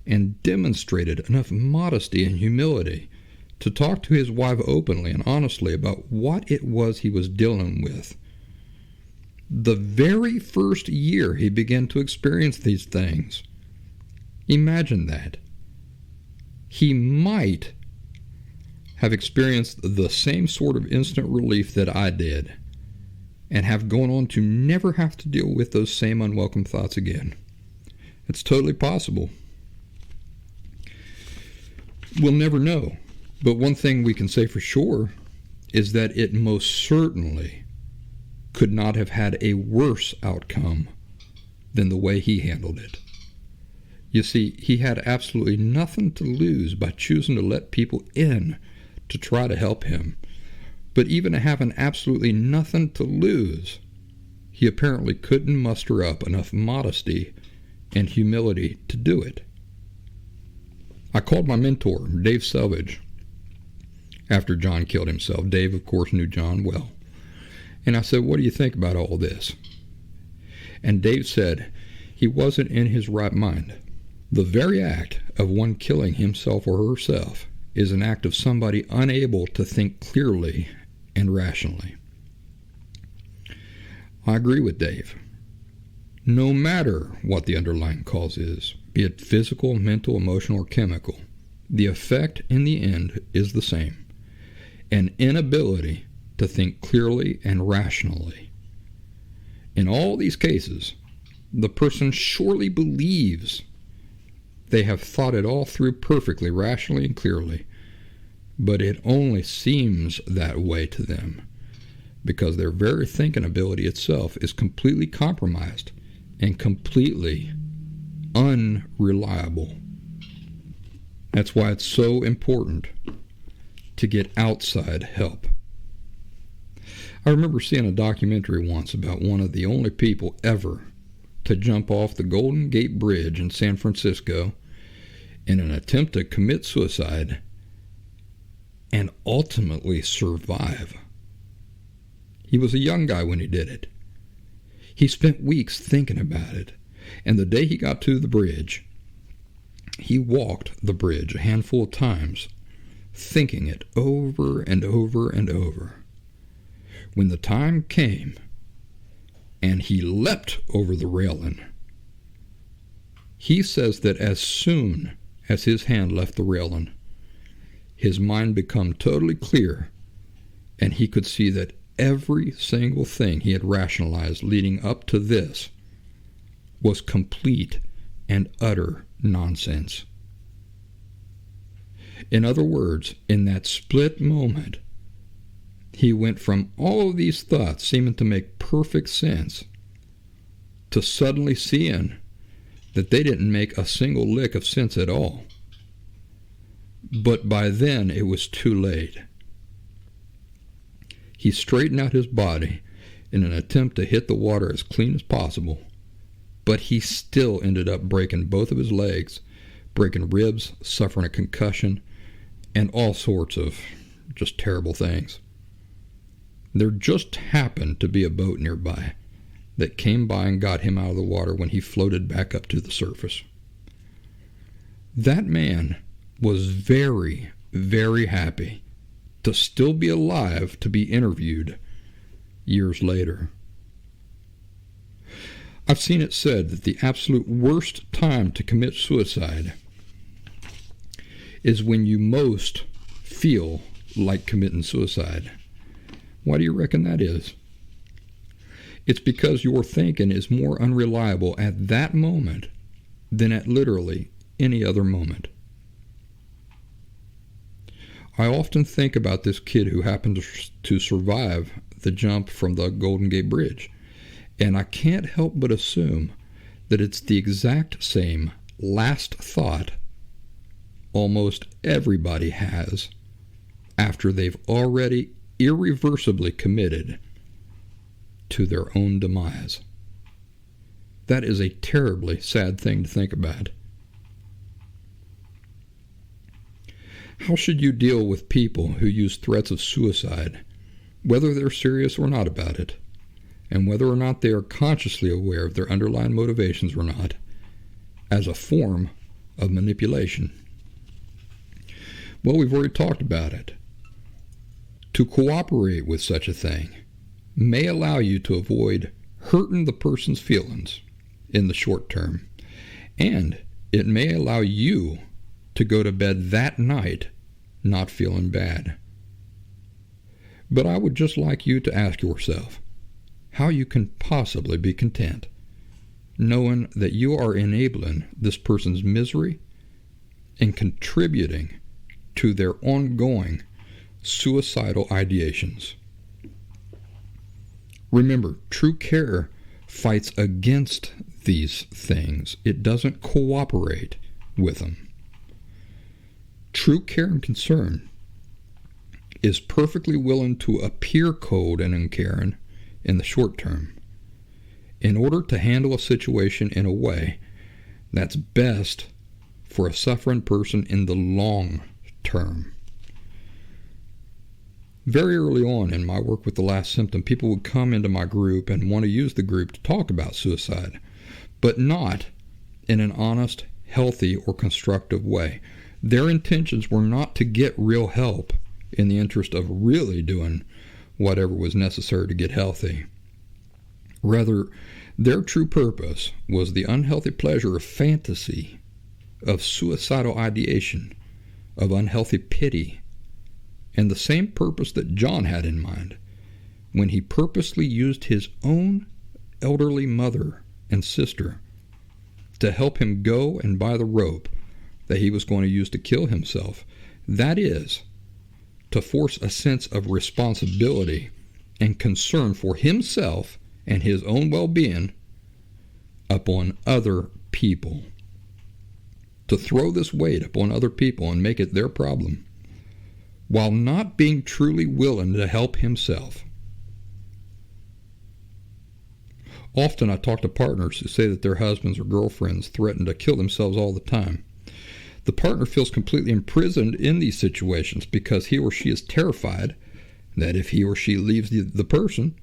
and demonstrated enough modesty and humility to talk to his wife openly and honestly about what it was he was dealing with. The very first year he began to experience these things, imagine that. He might have experienced the same sort of instant relief that I did and have gone on to never have to deal with those same unwelcome thoughts again. It's totally possible. We'll never know, but one thing we can say for sure is that it most certainly could not have had a worse outcome than the way he handled it. You see, he had absolutely nothing to lose by choosing to let people in to try to help him. But even having absolutely nothing to lose, he apparently couldn't muster up enough modesty and humility to do it. I called my mentor, Dave Selvage, after John killed himself. Dave, of course, knew John well. And I said, "What do you think about all this?" And Dave said he wasn't in his right mind. The very act of one killing himself or herself is an act of somebody unable to think clearly and rationally. I agree with Dave. No matter what the underlying cause is, be it physical, mental, emotional, or chemical, the effect in the end is the same: an inability to think clearly and rationally. In all these cases, the person surely believes They have thought it all through perfectly, rationally, and clearly, but it only seems that way to them because their very thinking ability itself is completely compromised and completely unreliable. That's why it's so important to get outside help. I remember seeing a documentary once about one of the only people ever to jump off the Golden Gate Bridge in San Francisco in an attempt to commit suicide and ultimately survive. He was a young guy when he did it. He spent weeks thinking about it, and the day he got to the bridge, he walked the bridge a handful of times, thinking it over and over and over. When the time came, and he leapt over the railing, he says that as soon as his hand left the railing, his mind became totally clear, and he could see that every single thing he had rationalized leading up to this was complete and utter nonsense. In other words, in that split moment, he went from all of these thoughts seeming to make perfect sense to suddenly seeing that they didn't make a single lick of sense at all. But by then it was too late. He straightened out his body in an attempt to hit the water as clean as possible, but he still ended up breaking both of his legs, breaking ribs, suffering a concussion, and all sorts of just terrible things. There just happened to be a boat nearby that came by and got him out of the water when he floated back up to the surface. That man was very, very happy to still be alive to be interviewed years later. I've seen it said that the absolute worst time to commit suicide is when you most feel like committing suicide. Why do you reckon that is? It's because your thinking is more unreliable at that moment than at literally any other moment. I often think about this kid who happened to survive the jump from the Golden Gate Bridge, and I can't help but assume that it's the exact same last thought almost everybody has after they've already irreversibly committed to their own demise. That is a terribly sad thing to think about. How should you deal with people who use threats of suicide, whether they're serious or not about it, and whether or not they are consciously aware of their underlying motivations or not, as a form of manipulation? Well, we've already talked about it. To cooperate with such a thing may allow you to avoid hurting the person's feelings in the short term, and it may allow you to go to bed that night not feeling bad. But I would just like you to ask yourself how you can possibly be content knowing that you are enabling this person's misery and contributing to their ongoing suicidal ideations. Remember, true care fights against these things. It doesn't cooperate with them. True care and concern is perfectly willing to appear cold and uncaring in the short term in order to handle a situation in a way that's best for a suffering person in the long term. Very early on in my work with the last symptom, people would come into my group and want to use the group to talk about suicide, but not in an honest, healthy, or constructive way. Their intentions were not to get real help in the interest of really doing whatever was necessary to get healthy. Rather, their true purpose was the unhealthy pleasure of fantasy, of suicidal ideation, of unhealthy pity, and the same purpose that John had in mind when he purposely used his own elderly mother and sister to help him go and buy the rope that he was going to use to kill himself. That is, to force a sense of responsibility and concern for himself and his own well-being upon other people. To throw this weight upon other people and make it their problem, while not being truly willing to help himself. Often I talk to partners who say that their husbands or girlfriends threaten to kill themselves all the time. The partner feels completely imprisoned in these situations because he or she is terrified that if he or she leaves the person,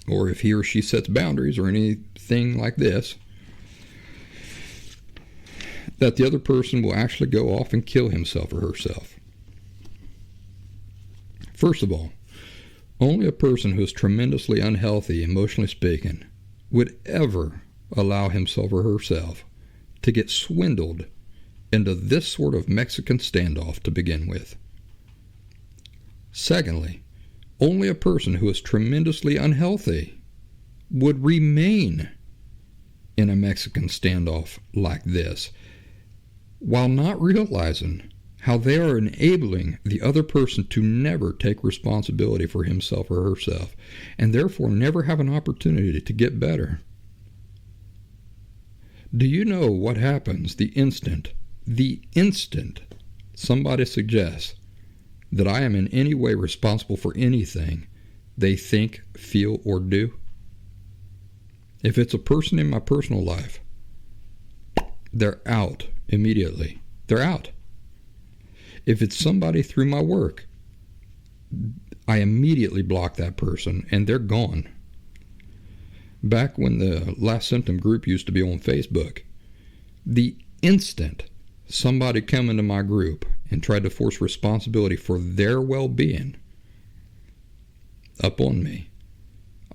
or if he or she sets boundaries or anything like this, that the other person will actually go off and kill himself or herself. First of all, only a person who is tremendously unhealthy, emotionally speaking, would ever allow himself or herself to get swindled into this sort of Mexican standoff to begin with. Secondly, only a person who is tremendously unhealthy would remain in a Mexican standoff like this, while not realizing how they are enabling the other person to never take responsibility for himself or herself, and therefore never have an opportunity to get better. Do you know what happens the instant somebody suggests that I am in any way responsible for anything they think, feel, or do? If it's a person in my personal life, they're out immediately. They're out. If it's somebody through my work, I immediately block that person and they're gone. Back when the last Symptom group used to be on Facebook, the instant somebody come into my group and tried to force responsibility for their well-being up on me,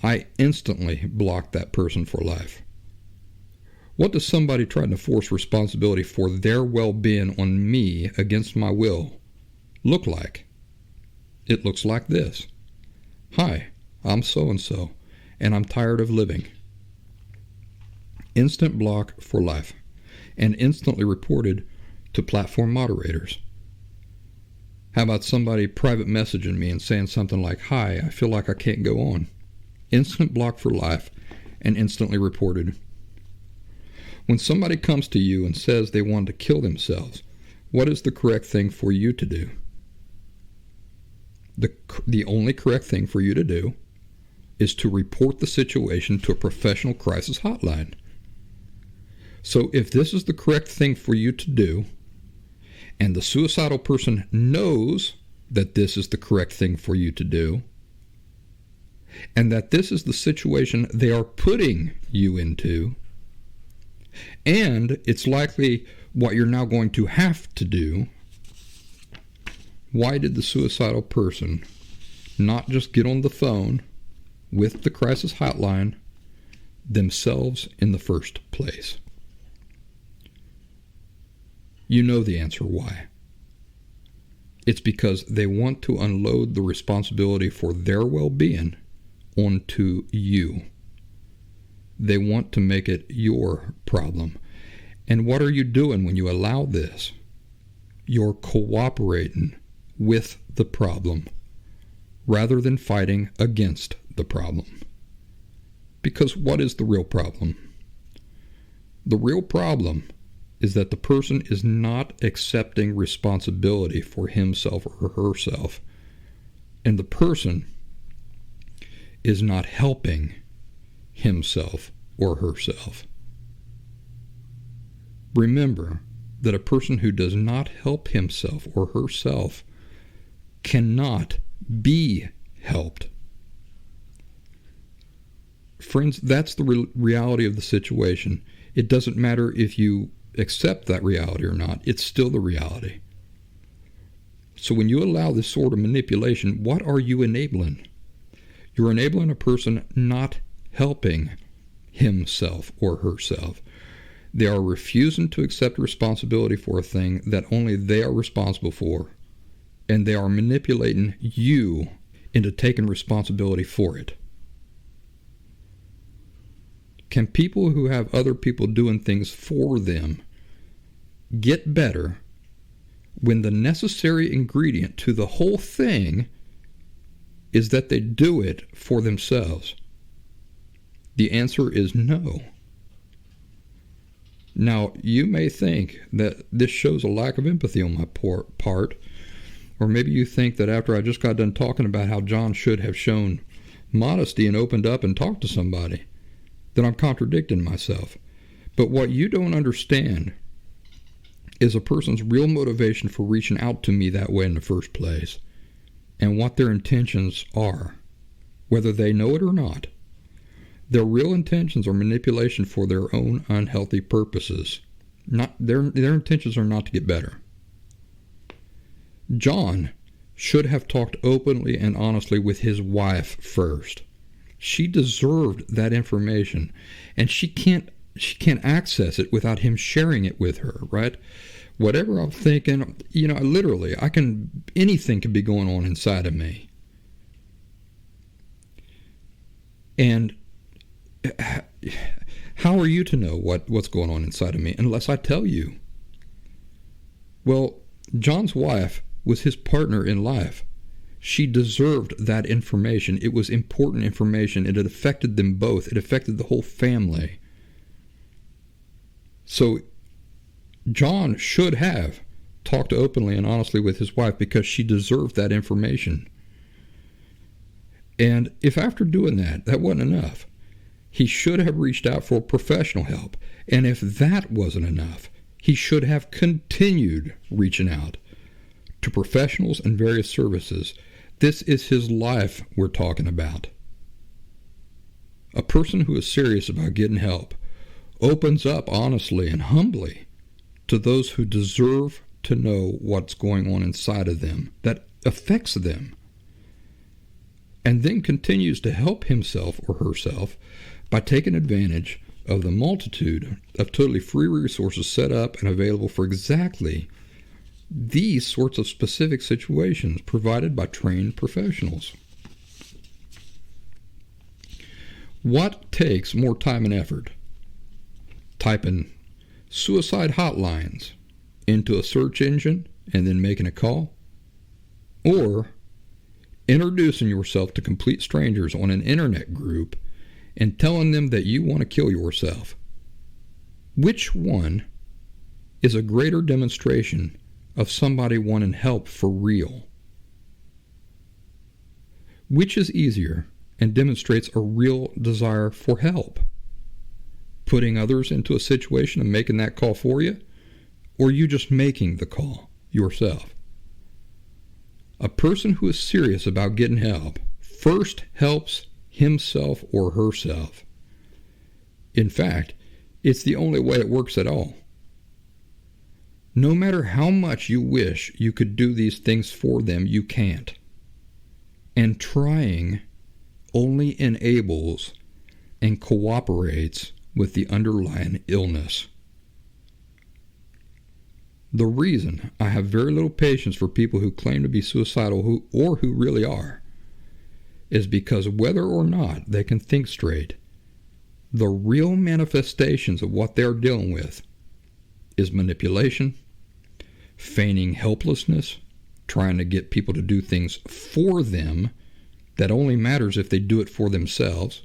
I instantly blocked that person for life. What does somebody trying to force responsibility for their well-being on me against my will look like? It looks like this. Hi, I'm so-and-so, and I'm tired of living. Instant block for life, and instantly reported to platform moderators. How about somebody private messaging me and saying something like, hi, I feel like I can't go on. Instant block for life, and instantly reported. When somebody comes to you and says they want to kill themselves, what is the correct thing for you to do? The only correct thing for you to do is to report the situation to a professional crisis hotline. So if this is the correct thing for you to do, and the suicidal person knows that this is the correct thing for you to do, and that this is the situation they are putting you into, and it's likely what you're now going to have to do, why did the suicidal person not just get on the phone with the crisis hotline themselves in the first place? You know the answer why. It's because they want to unload the responsibility for their well-being onto you. They want to make it your problem. And what are you doing when you allow this? You're cooperating with the problem rather than fighting against the problem. Because what is the real problem? The real problem is that the person is not accepting responsibility for himself or herself, and the person is not helping himself or herself. Remember that a person who does not help himself or herself cannot be helped. Friends, that's the reality of the situation. It doesn't matter if you accept that reality or not. It's still the reality. So when you allow this sort of manipulation, what are you enabling? You're enabling a person not helping himself or herself. They are refusing to accept responsibility for a thing that only they are responsible for, and they are manipulating you into taking responsibility for it. Can people who have other people doing things for them get better when the necessary ingredient to the whole thing is that they do it for themselves? The answer is no. Now, you may think that this shows a lack of empathy on my part, or maybe you think that after I just got done talking about how John should have shown modesty and opened up and talked to somebody, that I'm contradicting myself. But what you don't understand is a person's real motivation for reaching out to me that way in the first place, and what their intentions are, whether they know it or not. Their real intentions are manipulation for their own unhealthy purposes. Their intentions are not to get better. John should have talked openly and honestly with his wife first. She deserved that information, and she can't access it without him sharing it with her, right? Whatever I'm thinking, literally, anything can be going on inside of me. And how are you to know what's going on inside of me unless I tell you? Well, John's wife was his partner in life. She deserved that information. It was important information. It had affected them both. It affected the whole family. So John should have talked openly and honestly with his wife because she deserved that information. And if after doing that wasn't enough, he should have reached out for professional help. And if that wasn't enough, he should have continued reaching out to professionals and various services. This is his life we're talking about. A person who is serious about getting help opens up honestly and humbly to those who deserve to know what's going on inside of them that affects them, and then continues to help himself or herself by taking advantage of the multitude of totally free resources set up and available for exactly these sorts of specific situations provided by trained professionals. What takes more time and effort? Typing suicide hotlines into a search engine and then making a call? Or introducing yourself to complete strangers on an internet group and telling them that you want to kill yourself? Which one is a greater demonstration of somebody wanting help for real? Which is easier and demonstrates a real desire for help? Putting others into a situation and making that call for you, or you just making the call yourself? A person who is serious about getting help first helps himself or herself. In fact, it's the only way it works at all. No matter how much you wish you could do these things for them, you can't. And trying only enables and cooperates with the underlying illness. The reason I have very little patience for people who claim to be suicidal who really are is because whether or not they can think straight, the real manifestations of what they're dealing with is manipulation, feigning helplessness, trying to get people to do things for them that only matters if they do it for themselves.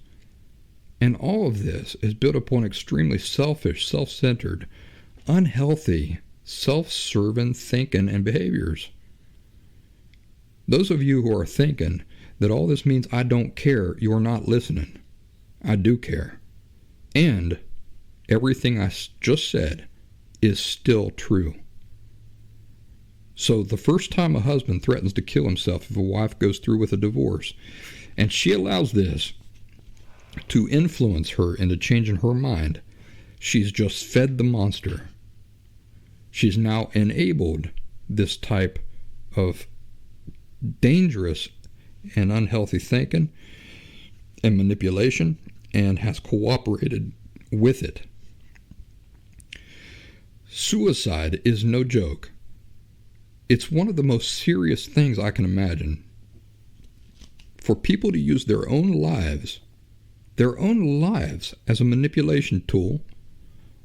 And all of this is built upon extremely selfish, self-centered, unhealthy, self-serving thinking and behaviors. Those of you who are thinking that all this means I don't care, you're not listening. I do care. And everything I just said is still true. So the first time a husband threatens to kill himself if a wife goes through with a divorce, and she allows this to influence her into changing her mind, she's just fed the monster. She's now enabled this type of dangerous and unhealthy thinking and manipulation, and has cooperated with it. Suicide is no joke. It's one of the most serious things I can imagine. For people to use their own lives as a manipulation tool,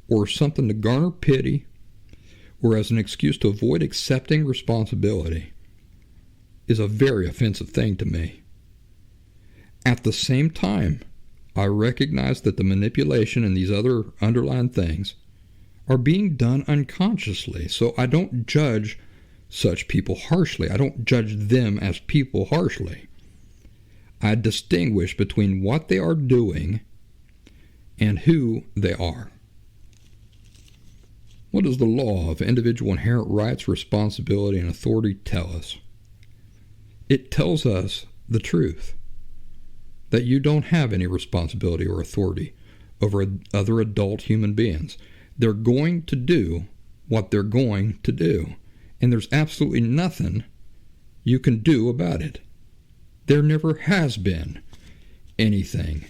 or something to garner pity, or as an excuse to avoid accepting responsibility is a very offensive thing to me. At the same time, I recognize that the manipulation and these other underlying things are being done unconsciously, so I don't judge such people harshly. I don't judge them as people harshly. I distinguish between what they are doing and who they are. What does the law of individual inherent rights, responsibility, and authority tell us? It tells us the truth, that you don't have any responsibility or authority over other adult human beings. They're going to do what they're going to do, and there's absolutely nothing you can do about it. There never has been anything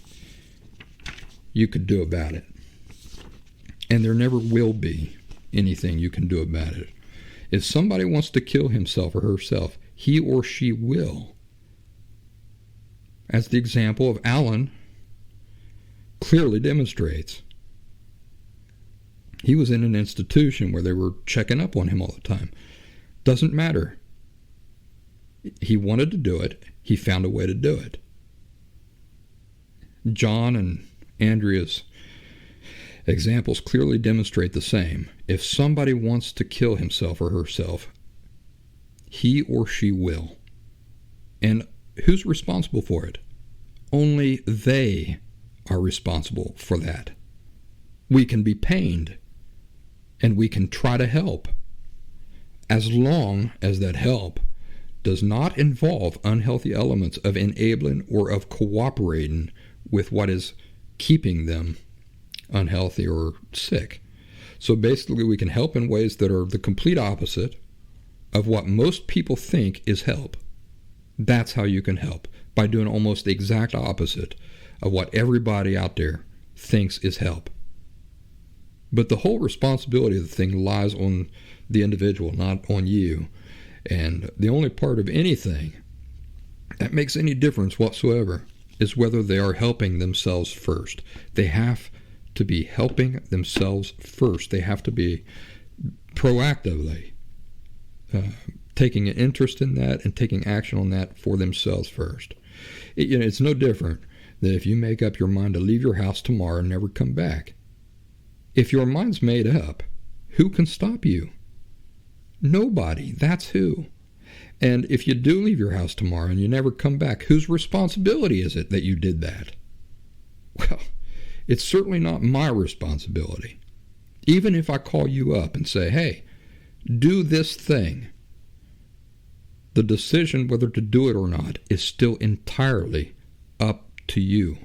you could do about it, and there never will be anything you can do about it. If somebody wants to kill himself or herself, he or she will. As the example of Alan clearly demonstrates. He was in an institution where they were checking up on him all the time. Doesn't matter. He wanted to do it. He found a way to do it. John and Andrea's examples clearly demonstrate the same. If somebody wants to kill himself or herself, he or she will. And who's responsible for it? Only they are responsible for that. We can be pained, and we can try to help, as long as that help does not involve unhealthy elements of enabling or of cooperating with what is keeping them unhealthy or sick. So basically we can help in ways that are the complete opposite of what most people think is help. That's how you can help, by doing almost the exact opposite of what everybody out there thinks is help. But the whole responsibility of the thing lies on the individual, not on you. And the only part of anything that makes any difference whatsoever is whether they are helping themselves first. They have to be helping themselves first. They have to be proactively taking an interest in that and taking action on that for themselves first. It's no different than if you make up your mind to leave your house tomorrow and never come back. If your mind's made up, who can stop you? Nobody. That's who. And if you do leave your house tomorrow and you never come back, whose responsibility is it that you did that? Well, it's certainly not my responsibility. Even if I call you up and say, hey, do this thing, the decision whether to do it or not is still entirely up to you.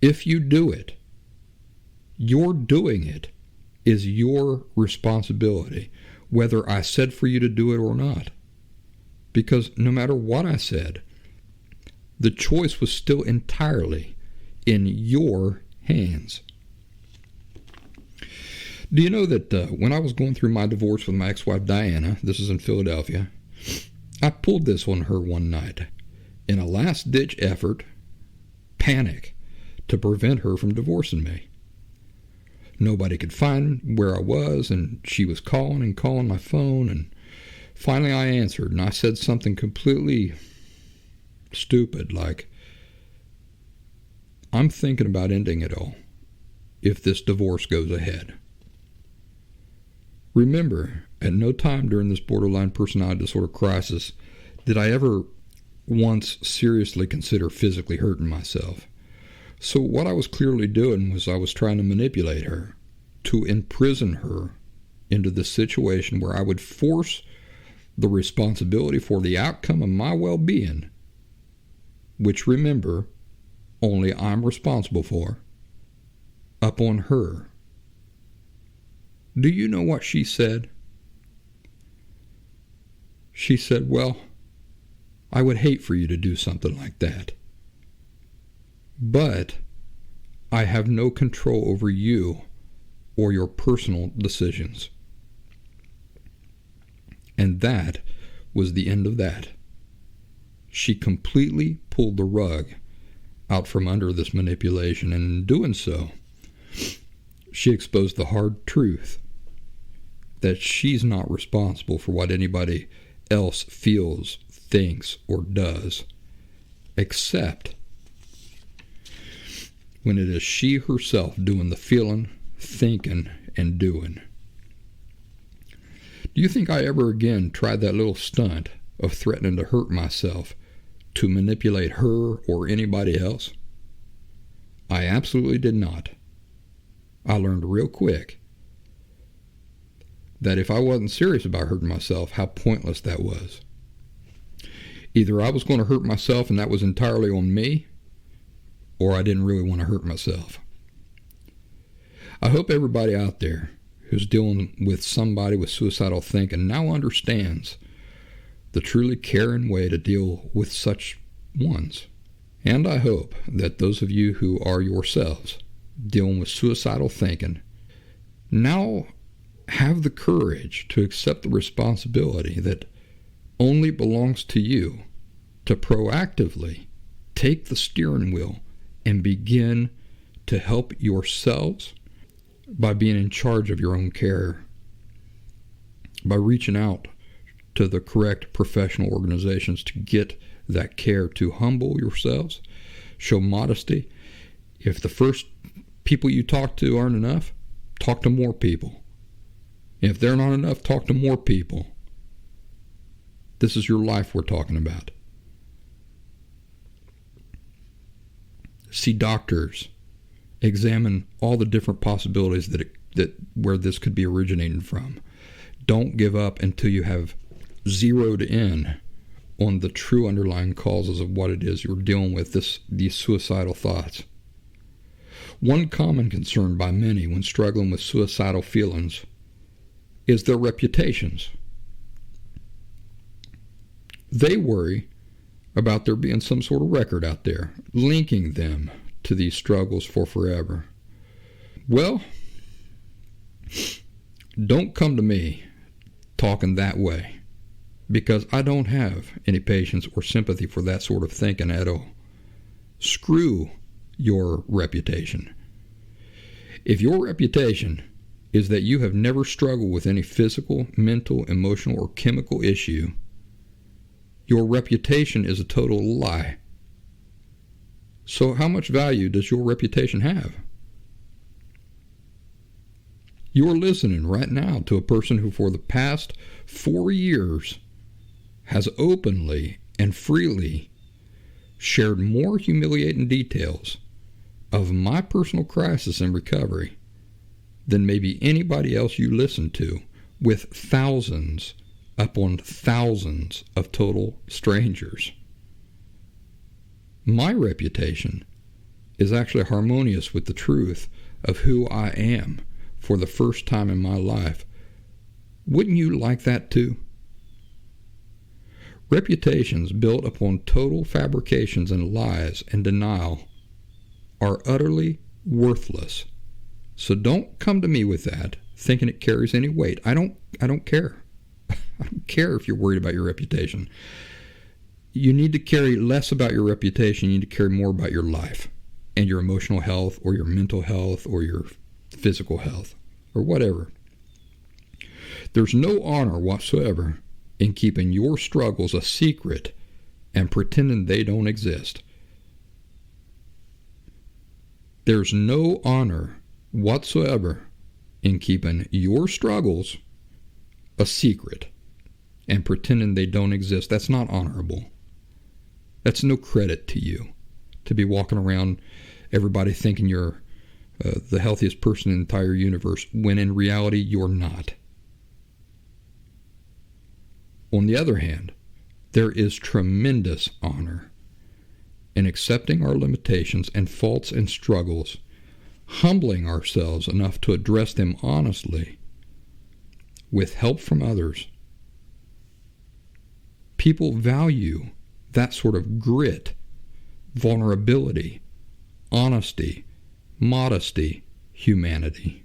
If you do it, your doing it is your responsibility, whether I said for you to do it or not. Because no matter what I said, the choice was still entirely in your hands. Do you know that when I was going through my divorce with my ex-wife Diana, this is in Philadelphia, I pulled this on her one night in a last-ditch effort, panic, to prevent her from divorcing me. Nobody could find where I was, and she was calling and calling my phone, and finally I answered, and I said something completely stupid, like, I'm thinking about ending it all if this divorce goes ahead. Remember, at no time during this borderline personality disorder crisis did I ever once seriously consider physically hurting myself. So what I was clearly doing was I was trying to manipulate her, to imprison her into this situation where I would force the responsibility for the outcome of my well-being, which, remember, only I'm responsible for, up on her. Do you know what she said? She said, well, I would hate for you to do something like that, but I have no control over you or your personal decisions. And that was the end of that. She completely pulled the rug out from under this manipulation, and in doing so, she exposed the hard truth that she's not responsible for what anybody else feels, thinks, or does, except when it is she herself doing the feeling, thinking, and doing. Do you think I ever again tried that little stunt of threatening to hurt myself to manipulate her or anybody else? I absolutely did not. I learned real quick that if I wasn't serious about hurting myself, how pointless that was. Either I was going to hurt myself and that was entirely on me, or I didn't really want to hurt myself. I hope everybody out there who's dealing with somebody with suicidal thinking now understands the truly caring way to deal with such ones. And I hope that those of you who are yourselves dealing with suicidal thinking now have the courage to accept the responsibility that only belongs to you to proactively take the steering wheel and begin to help yourselves by being in charge of your own care, by reaching out to the correct professional organizations to get that care, to humble yourselves, show modesty. If the first people you talk to aren't enough, talk to more people. If they're not enough, talk to more people. This is your life we're talking about. See doctors. Examine all the different possibilities that where this could be originating from. Don't give up until you have zeroed in on the true underlying causes of what it is you're dealing with, these suicidal thoughts. One common concern by many when struggling with suicidal feelings is their reputations. They worry about there being some sort of record out there linking them to these struggles for forever. Well, don't come to me talking that way, because I don't have any patience or sympathy for that sort of thinking at all. Screw your reputation. If your reputation is that you have never struggled with any physical, mental, emotional, or chemical issue, your reputation is a total lie. So how much value does your reputation have? You're listening right now to a person who for the past 4 years has openly and freely shared more humiliating details of my personal crisis and recovery than maybe anybody else you listen to, with thousands upon thousands of total strangers. My reputation is actually harmonious with the truth of who I am for the first time in my life. Wouldn't you like that too? Reputations built upon total fabrications and lies and denial are utterly worthless. So don't come to me with that thinking it carries any weight. I don't care. I don't care if you're worried about your reputation. You need to carry less about your reputation. You need to carry more about your life and your emotional health or your mental health or your physical health or whatever. There's no honor whatsoever in keeping your struggles a secret and pretending they don't exist. There's no honor whatsoever in keeping your struggles a secret and pretending they don't exist. That's not honorable. That's no credit to you, to be walking around everybody thinking you're the healthiest person in the entire universe, when in reality you're not. On the other hand, there is tremendous honor in accepting our limitations and faults and struggles, humbling ourselves enough to address them honestly with help from others. People value that sort of grit, vulnerability, honesty, modesty, humanity.